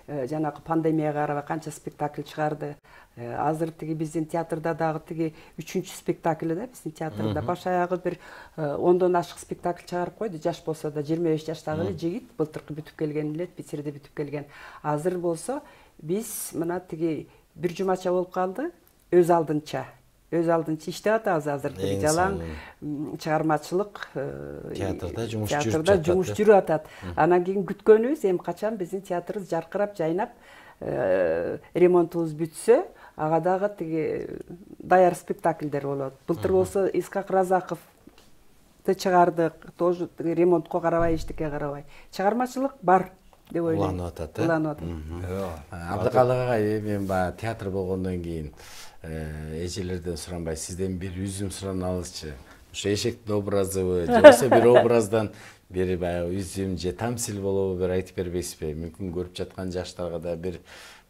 S2: жанагы пандемияга карабай канча спектакль чыгарды. Азыр биздин театрда дагы 3-чү спектакль да биздин театрда баш аягы бир 10дон ашык спектакль чыгарып койду. Жаш болсо да 25 жаштагы эле жигит былтыркы бүтүп келген эле, Питерде бүтүп келген. Азыр болсо биз мына бир жумача болуп калды, өз алдынча иштеп атабыз азыр. Жалаң чыгармачылык
S1: театрда жумуш
S2: жүрүп атат. Анан кийин күткөнүбүз эми качан биздин театрыбыз жаркырап, жайнап, ремонтубуз бүтсө, ага дагы даяр спектакльдер болот. Былтыр болсо Искак Разаковду чыгардык, тоже ремонтко карабай, эчтеке карабай. Чыгармачылык бар деп ойлойм.
S1: Уланып атат.
S2: Абдыкалык
S1: агай, мен баягы театр болгондон кийин эжелерден суранбай, сизден бир үзүм суранабызчы. Ошо эшектин образыбы, же болбосо бир образдан бир баягы үзүм же тамсил болобу бир айтып бербейсизби? Мүмкүн көрүп жаткан жаштарга да бир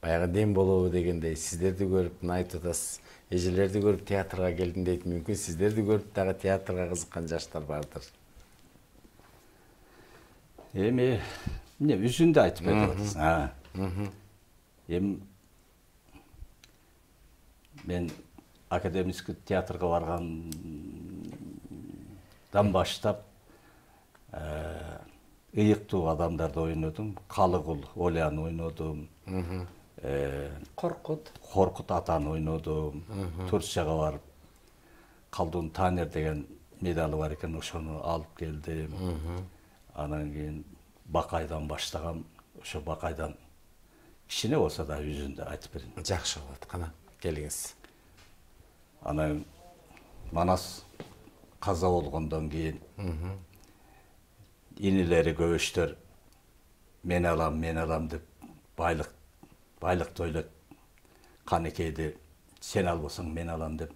S1: баягы дем болобу дегендей. Сиздерди көрүп айтып атасыз. Эжелерди көрүп театрга келдим дейт. Мүмкүн сиздерди көрүп дагы театрга кызыккан жаштар бардыр.
S4: Эми эмне үзүндү айтып бердиңиз. Эми мен академический театрга баргандан баштап ыйыктуу адамдарды ойнодум. Калыгул Оляны ойнодум. Коркут Атаны ойнодум. Турцияга барып Калдун Танер деген медалы бар экен, ошону алып келдим. Анан кийин Бакайдан баштагам. Ошо Бакайдан кичине болсо да үзүндү айтып берейин.
S1: Жакшы болот, кана келиңиз.
S4: Анан Манас каза болгондон кийин инилери көбөштөр мен алам деп байлык тойлот. Канекейди сен албасаң мен алам деп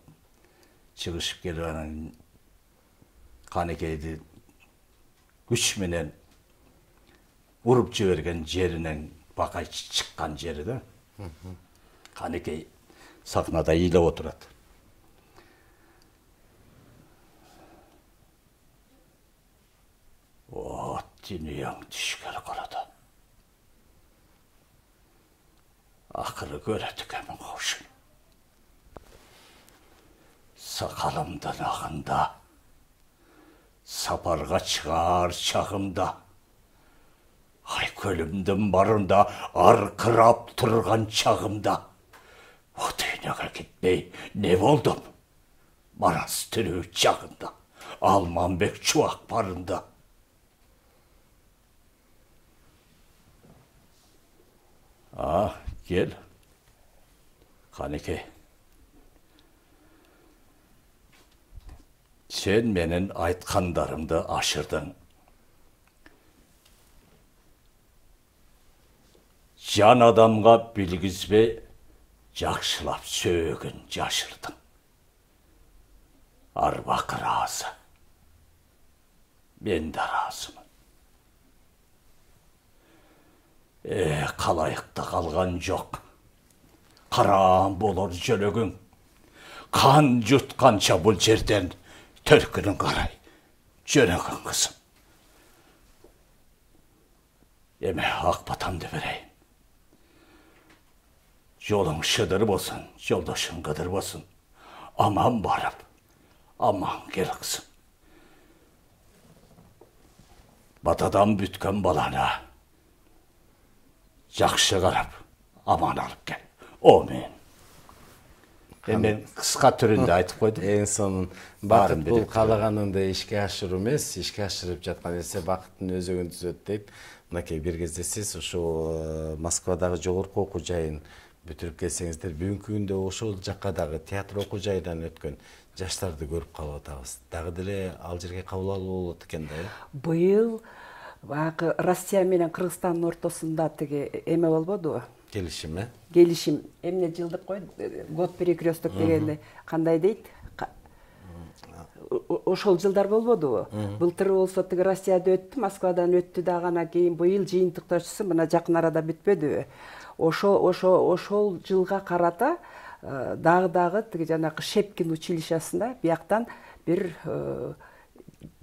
S4: чыгышып келип, анан Канекейди күч менен уруп жиберген жеринен Бакай чыккан жери да. Канекей сахнада ыйлап отурат. О, дүнияң түшкелі қарады. Ақыры көреді кәмін қаушын. Сақалымдан ағында, сапарға шығар шағымда, ай көлімдің барында арқырап тұрған чағымда, о дүнияға кетпей не болдым? Марас түрі чағында, Алманбек чуақ барында. Gel. Kaneke. Sen menin aytkanlarımды aşırdın. Can adamga bilgizbe jakşılap sögün jaşırdın. Arbak razı. Ben de razımın. Қалайықта қалған жоқ. Қарам болыр жөлөгің. Қан жұтқанша бұл жерден төркінің қарай жөнөгің қызым. Еме ақ батамды берейін. Жолың шыдыр болсын, жолдашың қыдыр болсын. Аман барып, аман кел қызым. Батадан бүткен балана жақшы қарап, аман алып кел. Омен. Мен қысқа түрінде айтып қойдым.
S1: Ең сонун бақыт бұл қалағаныңды ишке ашыру емес, ишке ашырып жатқан есе бақыттың өзөгүн түзөт дейт. Мынакей бир кезде сиз ошо Москвадагы жогорку окуу жайын бүтүрүп келсеңиздер, бүгүнкү күндө ошол жакка дагы театр окуу жайынан өткөн жаштарды көрүп калып атабыз. Дагы деле ал жерге кабыл алуу болот экен да.
S2: Быйыл Россия менен Кыргызстандын ортосунда эме болбоду?
S1: Келишим,
S2: Келишим. Эмне жылдык кой, год перекресток дегенде кандай дейт? Ошол жылдар болбодубу? Былтыр болсо Россияда өттү, Москвадан өттү дагы, анан кийин быйыл жыйынтыктоочусу мына жакын арада бүтпөдүбү? ошол жылга карата дагы тиги жанагы Шепкин училищесинде бияктан бир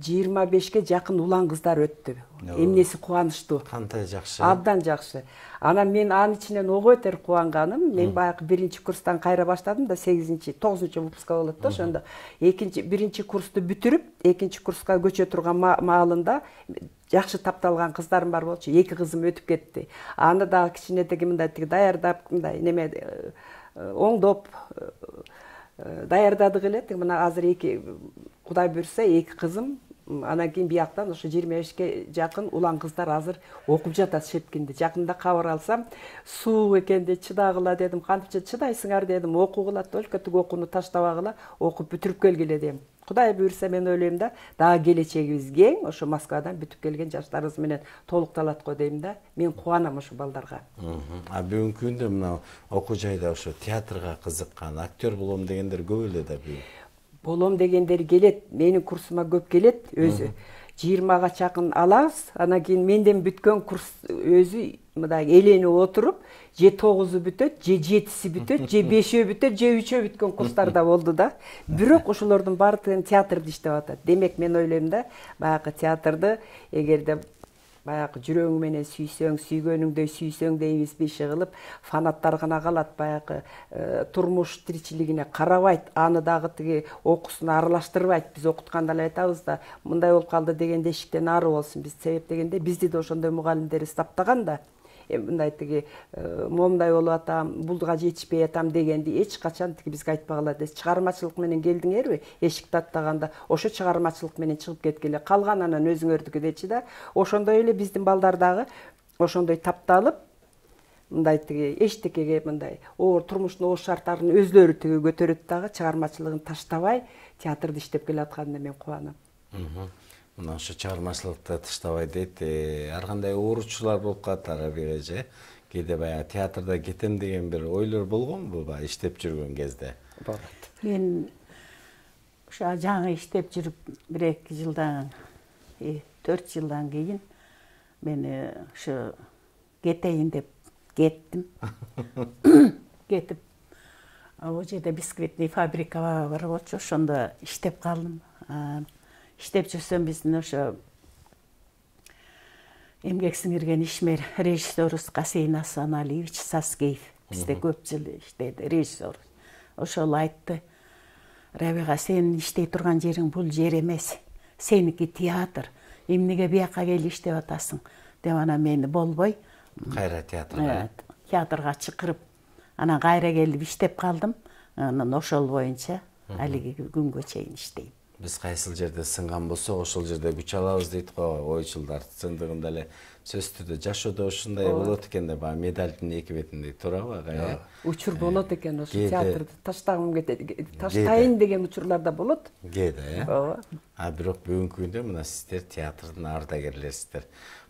S2: 25ке жакын улан кыздар өттү. Эмнеси кубанычтуу.
S1: Кандай жакшы.
S2: Абдан жакшы. Анан мен анын ичинен ого бетер кубанганым, мен баягы 1-курстан кайра баштадым да 9-9 выпуска болот да, ошондо 1-курсту бүтүрүп, 2-курска көчө турган маалында жакшы тапталган кыздарым бар болчу. 2 кызым өтүп кетти. Аны дагы кичинедеги мындай даярдап, мындай неме оңдоп даярдадык эле. Мына азыр Кудай буйрса 2 кызым, анан кийин бияктан ошо 25ке жакын улан кыздар азыр окуп жатат Шепкинде. Жакында кабар алсам, суук экен деп чыдагыла дедим. Кантипче чыдайсыңар дедим. Окугула, только тиги окууну таштабагыла, окуп бүтүрүп келгиле дедим. Кудай буйрса мен ойлойм да, дагы келечегибиз кең, ошо Москвадан бүтүп келген жаштарыбыз менен толукталат го дейм да. Мен кубанам ошо балдарга.
S1: А бүгүнкү күндө мына окуу жайда ошо театрга кызыккан, актер болом дегендер көп эле да бүгүн.
S2: Болом дегендер келет, менин курсума көп келет, өзү 20га чакын алабыз, анан кийин менден бүткөн курс өзү мындай эленип отуруп, же 9-у бүтөт, же 7-си бүтөт, же 5-өө бүтөт, же 3-өө бүткөн курстар да болду да. Бирок ошолордун баардыгын театрда иштеп атат. Демек мен ойлойм да, баягы театрды эгерде баягы жүрөгүң менен сүйсөң, сүйгөнүңдөй сүйсөң дейбизби, иши кылып, фанаттар гана калат, баягы турмуш тиричилигине карабайт, аны дагы тиги окуусуна аралаштырбайт. Биз окутканда эле айтабыз да, мындай болуп калды дегенде эшиктен ары болсун. Биз себеп дегенде бизди да ошондой мугалимдер таптаган да. Мындай тиги момундай болуп атам, булга жетишпей атам дегенди эч качан тиги бизге айтпагыла дес. Чыгармачылык менен келдиңерби? Эшик таттаганда ошо чыгармачылык менен чыгып кеткиле. Калган анан өзүңөрдүкү дечи да. Ошондой эле биздин балдар дагы ошондой тапталып, мындай тиги эчтекеге мындай турмуштун оор шарттарын өзлөрү тиги көтөрөт дагы, чыгармачылыгын таштабай театрда иштеп келатканына мен кубанам.
S1: Мына ошо чыгармачылыкты таштабай дейт. Ар кандай ооручулар болуп калат арабиге же. Кээде баягы театрда кетем деген бир ойлор болгонбу баягы иштеп жүргөн кезде?
S2: Болот.
S3: Мен ошо жаңы иштеп жүрүп 1-2 жылдан, 4 жылдан кийин мен ошо кетейин деп кеттим. Кетип, ал жерде бисквитный фабрика бар болчу, ошондо иштеп калдым. Иштеп жүрсөм биздин ошо эмгек сиңирген ишмер режиссерубуз Касейин Асаналиевич Саскеев бизде көп жыл иштеди, режиссер. Ошол айтты: "Рабига, сен иштей турган жериң бул жер эмес. Сеники театр. Эмнеге бияка келип иштеп атасың?" деп анан мени болбой
S1: Кайра театрга.
S3: Театрга чакырып, анан кайра келип иштеп калдым. Анан ошол боюнча алиги күнгө чейин иштейм.
S1: Биз кайсыл жерде сынган болсок, ошол жерде күч алабыз дейт го ойчулдар. Чындыгында эле сөзсүз түрдө жашоодо ушундай болот экен деп, медалдын эки бетиндей туурабы?
S2: Учур болот экен ошо театрды таштагым кетет, таштайын деген учурлар да болот.
S1: Кээде,
S2: Ооба.
S1: Бирок бүгүнкү күндө мына сиздер театрдын ардагерлерисиздер.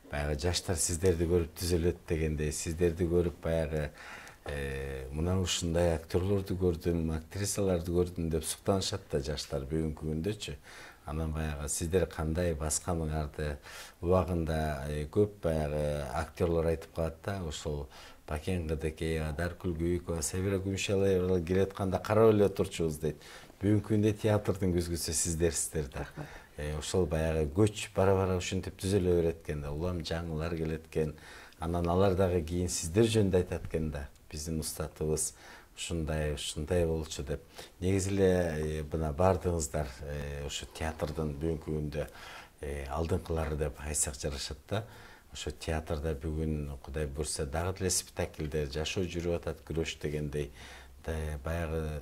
S1: Баягы жаштар сиздерди көрүп түзөлөт дегендей, сиздерди көрүп баягы мына ушундай актерлорду көрдүм, актрисаларды көрдүм деп суктанышат да жаштар бүгүнкү күндөчү. Анан баягы сиздер кандай басканыңарды убагында көп баягы актерлор айтып калат да, ошол Бакен Кыдыкеева, Даркүл Күйүкова, Сабира Күмүшалиева келатканда карап эле отурчубуз дейт. Бүгүнкү күндө театрдын көзгүсү сиздерсиздер да. Ошол баягы көч бара-бара ушинтип түзөлө берет экен да, улам жаңылар келет экен. Анан алар дагы кийин сиздер жөнүндө айтат экен да. Биздин устатыбыз ушундай болчу деп. Негизи эле мына баардыгыңыздар ошо театрдын бүгүнкү күндө алдыңкылары деп айтсак жарашат да. Ошо театрда бүгүн Кудай буйрса дагы деле спектакльдер жашоо жүрүп атат, күрөш дегендей. Баягы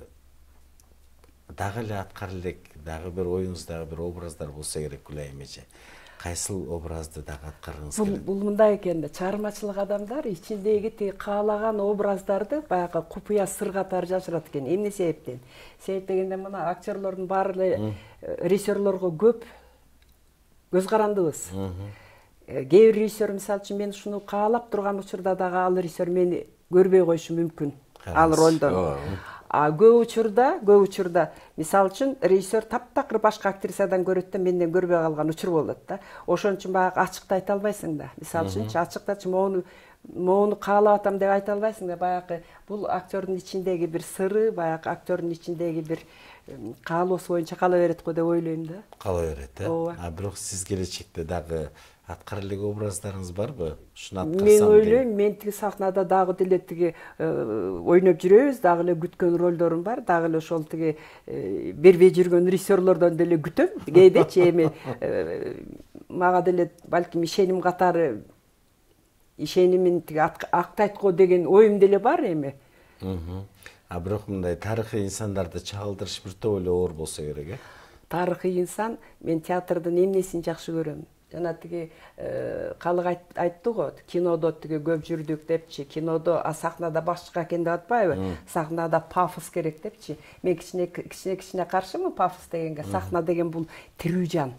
S1: дагы эле аткара элек, дагы бир оюңуздагы бир образдар болсо керек Гүлайым эже. Кайсыл образды дагы аткаргыңыз келет?
S2: Бул мындай экен да, чыгармачылык адамдар ичиндеги тиги каалаган образдарды баягы купуя сыр катары жашырат экен. Эмне себептен? Себеп дегенде мына актерлордун баары эле режиссерлорго көп көз карандыбыз. Кээ бир режиссер мисалы үчүн мен ушуну каалап турган учурда дагы ал режиссер мени көрбөй коюшу мүмкүн. Ал ролдон. Көп учурда мисалы үчүн режиссер таптакыр башка актрисадан көрөт да менден көрбөй калган учур болот да. Ошон үчүн баягы ачыкта айта албайсың да. Мисалы үчүн ачыктачы моуну Моуну каалап атам деп айта албайсың да, баягы бул актёрдун ичиндеги бир сыры, баягы актёрдун ичиндеги бир каалоосу боюнча кала берет го деп ойлойм да.
S1: Кала берет,
S2: Ооба.
S1: А бирок сиз келечекте дагы аткара элек образдарыңыз барбы? Шуну
S2: Мен
S1: аткарсам
S2: ойлойм, мен тиги сахнада дагы деле тиги ойноп жүрөбүз, дагы эле күткөн ролдорум бар, дагы эле ошол тиги бербей жүргөн режиссерлордон деле күтөм. Кээдечи эми мага деле балким ишеним катары ишенимин тиги актайт го деген оюм деле бар эми.
S1: А бирок мындай тарыхый инсандарды чагылдырыш бир топ эле оор болсо керек, э?
S2: Тарыхый инсан, мен театрдын эмнесин жакшы көрөм. Жана тиги калык айтты го, кинодо тиги көп жүрдүк депчи, кинодо сахнада башка экен деп атпайбы? Сахнада пафос керек депчи. Мен кичине каршымын пафос дегенге. Сахна деген бул тирүү жан.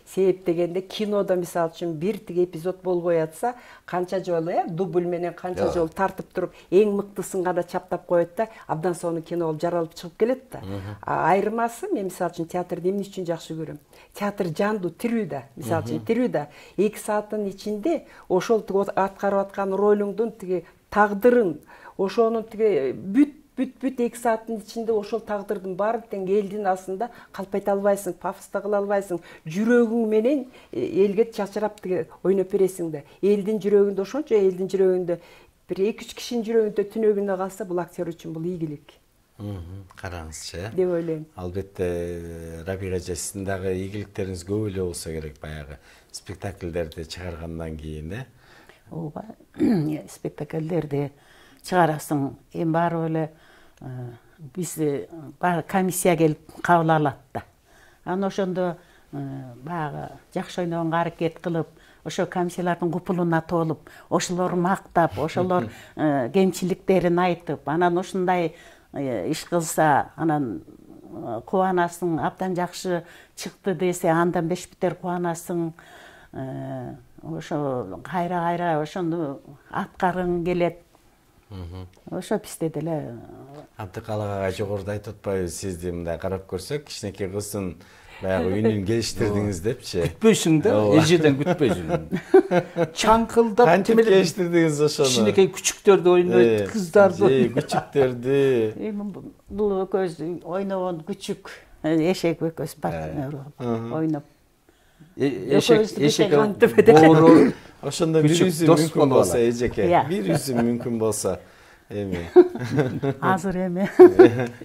S2: Себеп дегенде кинодо мисалы үчүн бир тиги эпизод болбой атса, канча жолу дубль менен канча жолу тартып туруп, эң мыктысын гана чаптап коет да, абдан соң кино болуп жаралып чыгып келет да. Айырмасы мен мисалы үчүн театрды эмне үчүн жакшы көрөм? Театр жандуу, тирүү да. Мисалы үчүн тирүү да. 2 сааттын ичинде ошол аткарып аткан ролуңдун тиги тагдырын, ошонун тиги бүт 2 сааттын ичинде ошол тагдырдын баарын тең элдин астында калпайта албайсың, пафоста кыла албайсың. Жүрөгүң менен элге чачырап тиги ойноп бересиң да. Элдин жүрөгүндө ошончо, элдин жүрөгүндө бир 2-3 кишинин жүрөгүндө түнөгүнө калса, бул актер үчүн бул ийгилик.
S1: Караңызчы,
S2: деп ойлойм.
S1: Албетте, Рабига эже, сиздин дагы ийгиликтериңиз көп эле болсо керек баягы спектакльдерди чыгаргандан кийин, э?
S3: Ооба, спектакльдерди чыгарасың, эми баары эле биз баары комиссия келип кабыл алат да. Анан ошондо баягы жакшы ойногонго аракет кылып, ошо комиссиялардын купулуна толуп, ошолорду мактап, ошолор кемчиликтерин айтып, анан ушундай иш кылса, анан кубанасың, абдан жакшы чыкты десе, андан беш битер кубанасың. Ошо кайра ошону аткаргың келет. Ошо бизде деле
S1: Абдыкалык ага жогоруда айтып атпайбы, сизди мындай карап көрсөк, кичинекей кыздын баягы үнүн келиштирдиңиз депчи.
S4: Күтпөйсүң да, эжеден күтпөйсүң. Чаңкылдап
S1: Кантип келиштирдиңиз ошону?
S4: Кичинекей күчүктөрдү ойнойт, кыздарды.
S1: Күчүктөрдү.
S3: эми бул экөөбүз ойногон күчүк, эшек экөөбүз бар ойноп.
S4: Эшек боору
S1: Ошондо бир үзүм мүмкүн болсо, эжеке, бир үзүм мүмкүн болсо, эми.
S3: Азыр эми.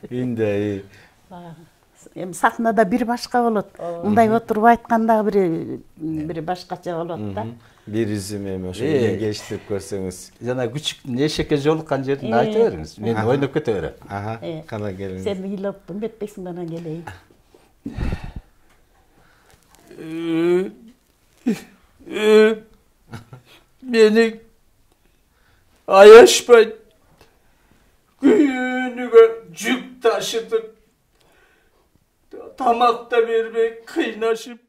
S1: Үндөй.
S3: Эми сахнада бир башка болот. Мындай отуруп айтканда бир башкача болот да.
S1: Бир үзүм эми ошо менен келиштирип көрсөңүз.
S4: Жана күчүктүн эшекке жолуккан жерин айта бериңиз. Мен ойноп кете берем.
S1: Кана келиңиз.
S3: Сен ыйлап үмүтпейсиң да, анан келейин.
S4: Meni Ayaşpay günüge cük taşıdık. Tamakta vermek kıynaşıp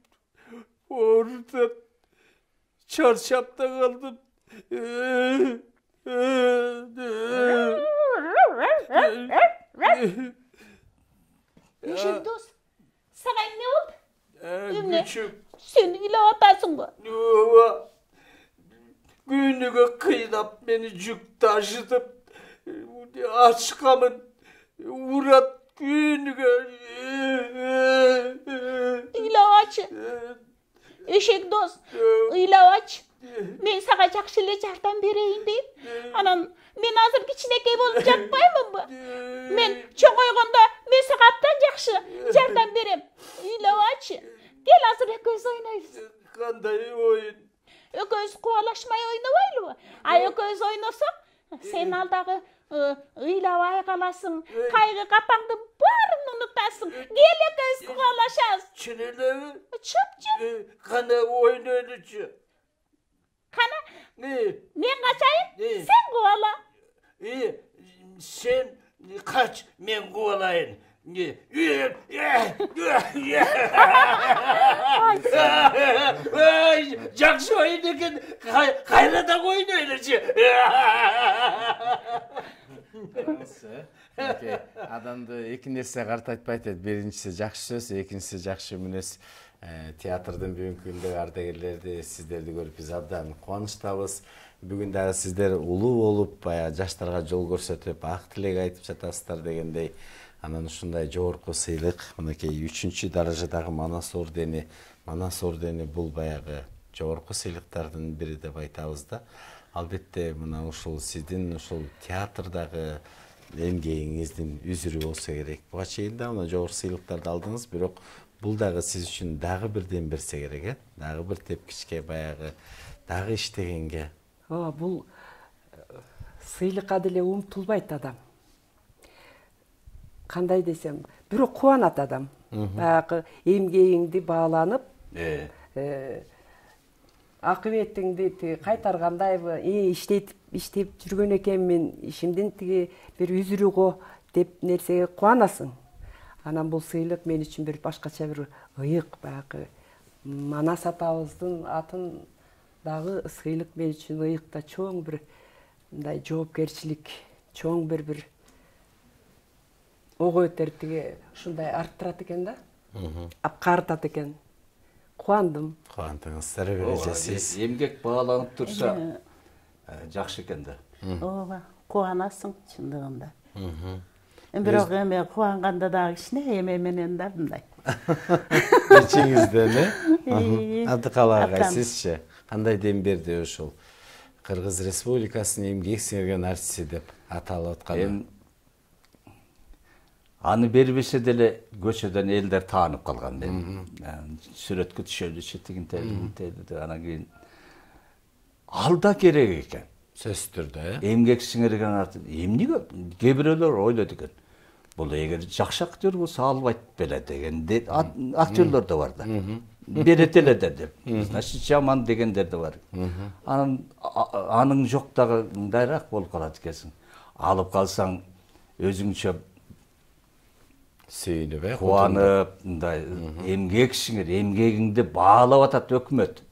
S4: orada çarşafta kaldım.
S3: Eşim dost, sana ne oldu?
S4: Küçük.
S3: Sen ilave atarsın mı?
S4: Günüge kıynap beni cük taşıdım. Aç kalın. Uğrat günüge.
S3: İlave aç. Eşek dost, ilave aç. Men sana jakşı ele jardam bereyin deyip, anan men azır kiçinekey bolup жатпаймынбы? Men çoğ oygonda men sana abdan jakşı jardam berem. İlave aç. Gel azır ekөөbüz oynoybuz.
S4: Kanday oyun?
S3: Ekөөbüz kuvalaşmay oynobaylыбы? A ekөөbüz oynosok, sen aldagı ыйлабай каласың, кайгы капаңдын баарын унутасың. Кел экөөбүз кубалашабыз.
S4: Чын элеби?
S3: Чып-чып.
S4: Кана ойнойлучу.
S3: Кана? Мен качайын? Сен кубала.
S4: Sen kaç, men kovalayın. Жақсы ойын екен, қайрадан ойнайлычы.
S1: Адамды эки нерсе картайтпайт эт. Биринчиси жакшы сөз, экинчиси жакшы мүнөз. Театрдын бүгүнкү күндөгү ардагерлерди, сиздерди көрүп биз абдан кубанычтабыз. Бүгүн дагы сиздер улуу болуп, баягы жаштарга жол көрсөтүп, ак тилек айтып жатасыздар дегендей, анан ушундай жогорку сыйлык, мынакей 3-чү даражадагы Манас ордени. Манас ордени бул баягы жогорку сыйлыктардын бири деп айтабыз да. Албетте мына ушул сиздин ушул театрдагы эмгегиңиздин үзүрү болсо керек. Буга чейин да мына жогорку сыйлыктарды алдыңыз, бирок бул дагы сиз үчүн дагы бирден берсе керек, дагы бир тепкичке баягы дагы иштегенге.
S2: Бул сыйлыкка деле умтулбайт адам. Кандай десем, бирок кубанат адам. Баягы эмгегиңди бааланып, акыбетиңди кайтаргандай иштеп жүргөн экенмин, ишимдин тиги бир үзүрүгө деп нерсеге кубанасың. Анан бул сыйлык мен үчүн бир башкача бир ыйык, баягы Манас атабыздын атын дагы сыйлык мен үчүн ыйык да, чоң бир мындай жоопкерчилик, чоң бир ого өтөр тиги ушундай арттырат экен да. Апкартат экен. Кубандым.
S1: Кубандыңыздар бережесиз.
S4: Эмгек бааланып турса жакшы экен да.
S3: Ооба, кубанасың чындыгында. Бирок эме кубанганда дагы кичине эме менен да мындай.
S1: İçinizden ne? Abdыкалы агай, sizce кандай дем берди ушул Кыргыз Республикасынын эмгек сиңирген артисти деп аталып атканы?
S4: Аны бербесе деле көчөдөн элдер таанып калган мен. Сүрөткө түшөлүчү тигинтейди анан кийин алда керек экен.
S1: Сөзсүз түрдө,
S4: Эмгек сиңирген артист эмнеге кээ бирөөлөр ойлойт экен. Бул эгер жакшы актер болсо албайт беле деген актерлор да бар да. Берет эле деп. Значит, жаман дегендер да бар. Анын жок дагы мындайраак болуп калат экенсиң. Алып калсаң өзүңчө
S1: сүйүнүп,
S4: кубанып, мындай эмгек сиңир, эмгегиңди баалап атат өкмөт.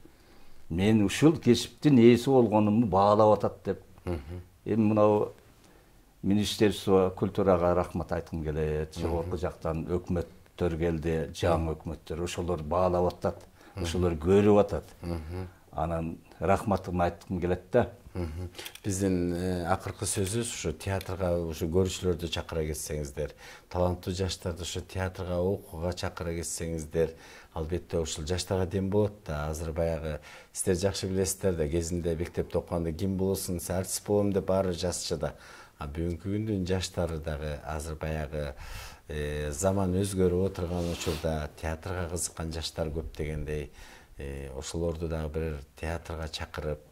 S4: Мен ушул кесиптин ээси болгонумду баалап атат деп. Эми мынау Министерство культурага рахмат айткым келет. Жогорку жактан өкмөттөр келди, жаңы өкмөттөр, ошолор баалап атат, ошолор көрүп атат. Анан рахматымды айткым келет да.
S1: Биздин акыркы сөзүбүз ушу театрга ушу көрүүчүлөрдү чакыра кетсеңиздер, таланттуу жаштарды ушу театрга окууга чакыра кетсеңиздер, албетте ушул жаштарга дем болот да. Азыр баягы сиздер жакшы билесиздер да, кезинде мектепте окуганда ким болосуң, артист болом деп баары жазчу да. Бүгүнкү күндүн жаштары дагы азыр баягы заман өзгөрүп отурган учурда театрга кызыккан жаштар көп дегендей, ошолорду дагы бир театрга чакырып,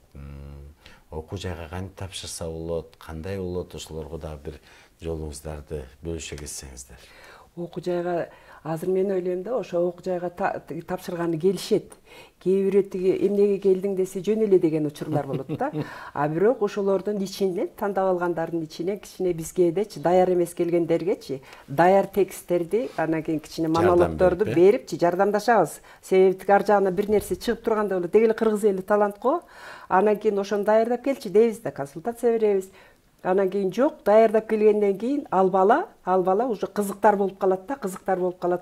S1: окуу жайга кантип тапшырса болот, кандай болот, ошолорго дагы бир жолуңуздарды бөлүшө кетсеңиздер.
S2: Окуу жайга азыр мен ойлойм да, ошо окуу жайга тапшырганы келишет. Кээ бирөө тиги эмнеге келдиң десе жөн эле деген учурлар болот да. Бирок ошолордун ичинен тандап алгандардын ичинен кичине бизгедечи даяр эмес келгендергечи даяр тексттерди, анан кийин кичине монологдорду берипчи жардамдашабыз. Себеби ар жагынан бир нерсе чыгып турганда болот. Дегеле кыргыз эли талант го. Анан кийин ошону даярдап келчи дейбиз да, консультация беребиз. Анан кийин жок, даярдап келгенден кийин ал бала уже кызыктар болуп калат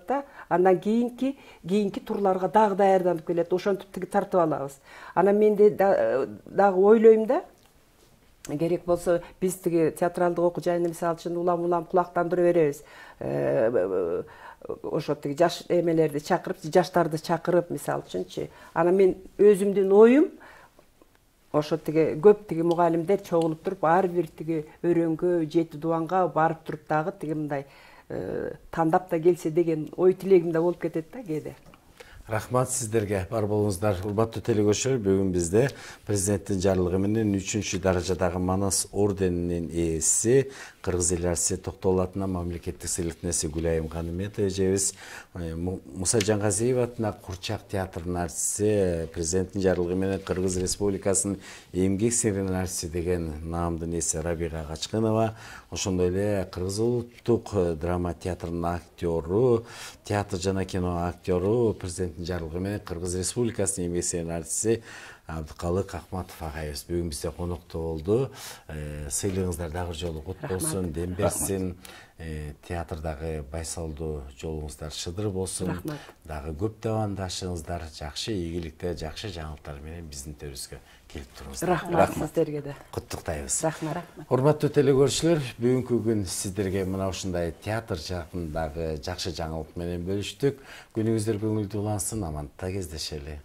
S2: да. Андан кийинки турларга дагы даярданып келет. Ошентип тиги тартып алабыз. Анан мен дагы ойлойм да, керек болсо биз тиги театралдык окуу жайына мисалы үчүн улам кулактандырып беребиз. Ошо тиги жаш эмелерди чакырып, жаштарды чакырып мисалы үчүнчү. Анан мен өзүмдүн оюм ошо тиги көп тиги мугалимдер чогулуп туруп, ар бир тиги өрөнгө, жети дубанга барып туруп дагы тиги мындай тандап да келсе деген ой тилегим да болуп кетет да кээде.
S1: Рахмат сиздерге, бар болуңуздар. Урматтуу телекөрүүчүлөр, бүгүн бизде президенттин жарлыгы менен 3-чү даражадагы Манас орденинин ээси, Кыргыз эл артисти Токтогул атына мамлекеттик сыйлыктын ээси Гүлайым Канымет эжебиз, Муса Жаңгазиев атына Курчак театрынын артисти, президенттин жарлыгы менен Кыргыз Республикасынын эмгек сиңирген артисти деген наамдын ээси Рабига Качкынова, ошондой эле Кыргыз улуттук драма театрынын актеру, театр жана кино актеру, президенттин жарлыгы менен Кыргыз Республикасынын эмгек сиңирген артисти Абдыкалык Акматов агайыбыз бүгүн бизде конокто болду. Сыйлыгыңыздар дагы жолу кут болсун, дем берсин. Театрдагы байсалдуу жолуңуздар шыдыр болсун. Дагы көп табандашыңыздар, жакшы ийгиликте, жакшы жаңылыктар менен биздин төрүбүзгө келип туруңуздар.
S2: Рахмат сиздерге да.
S1: Куттуктайбыз.
S2: Рахмат.
S1: Урматтуу телекөрүүчүлөр, бүгүнкү күн сиздерге мына ушундай театр жакындагы жакшы жаңылык менен бөлүштүк. Күнүңүздөр көңүлдүү улансын, амандыкта кездешели.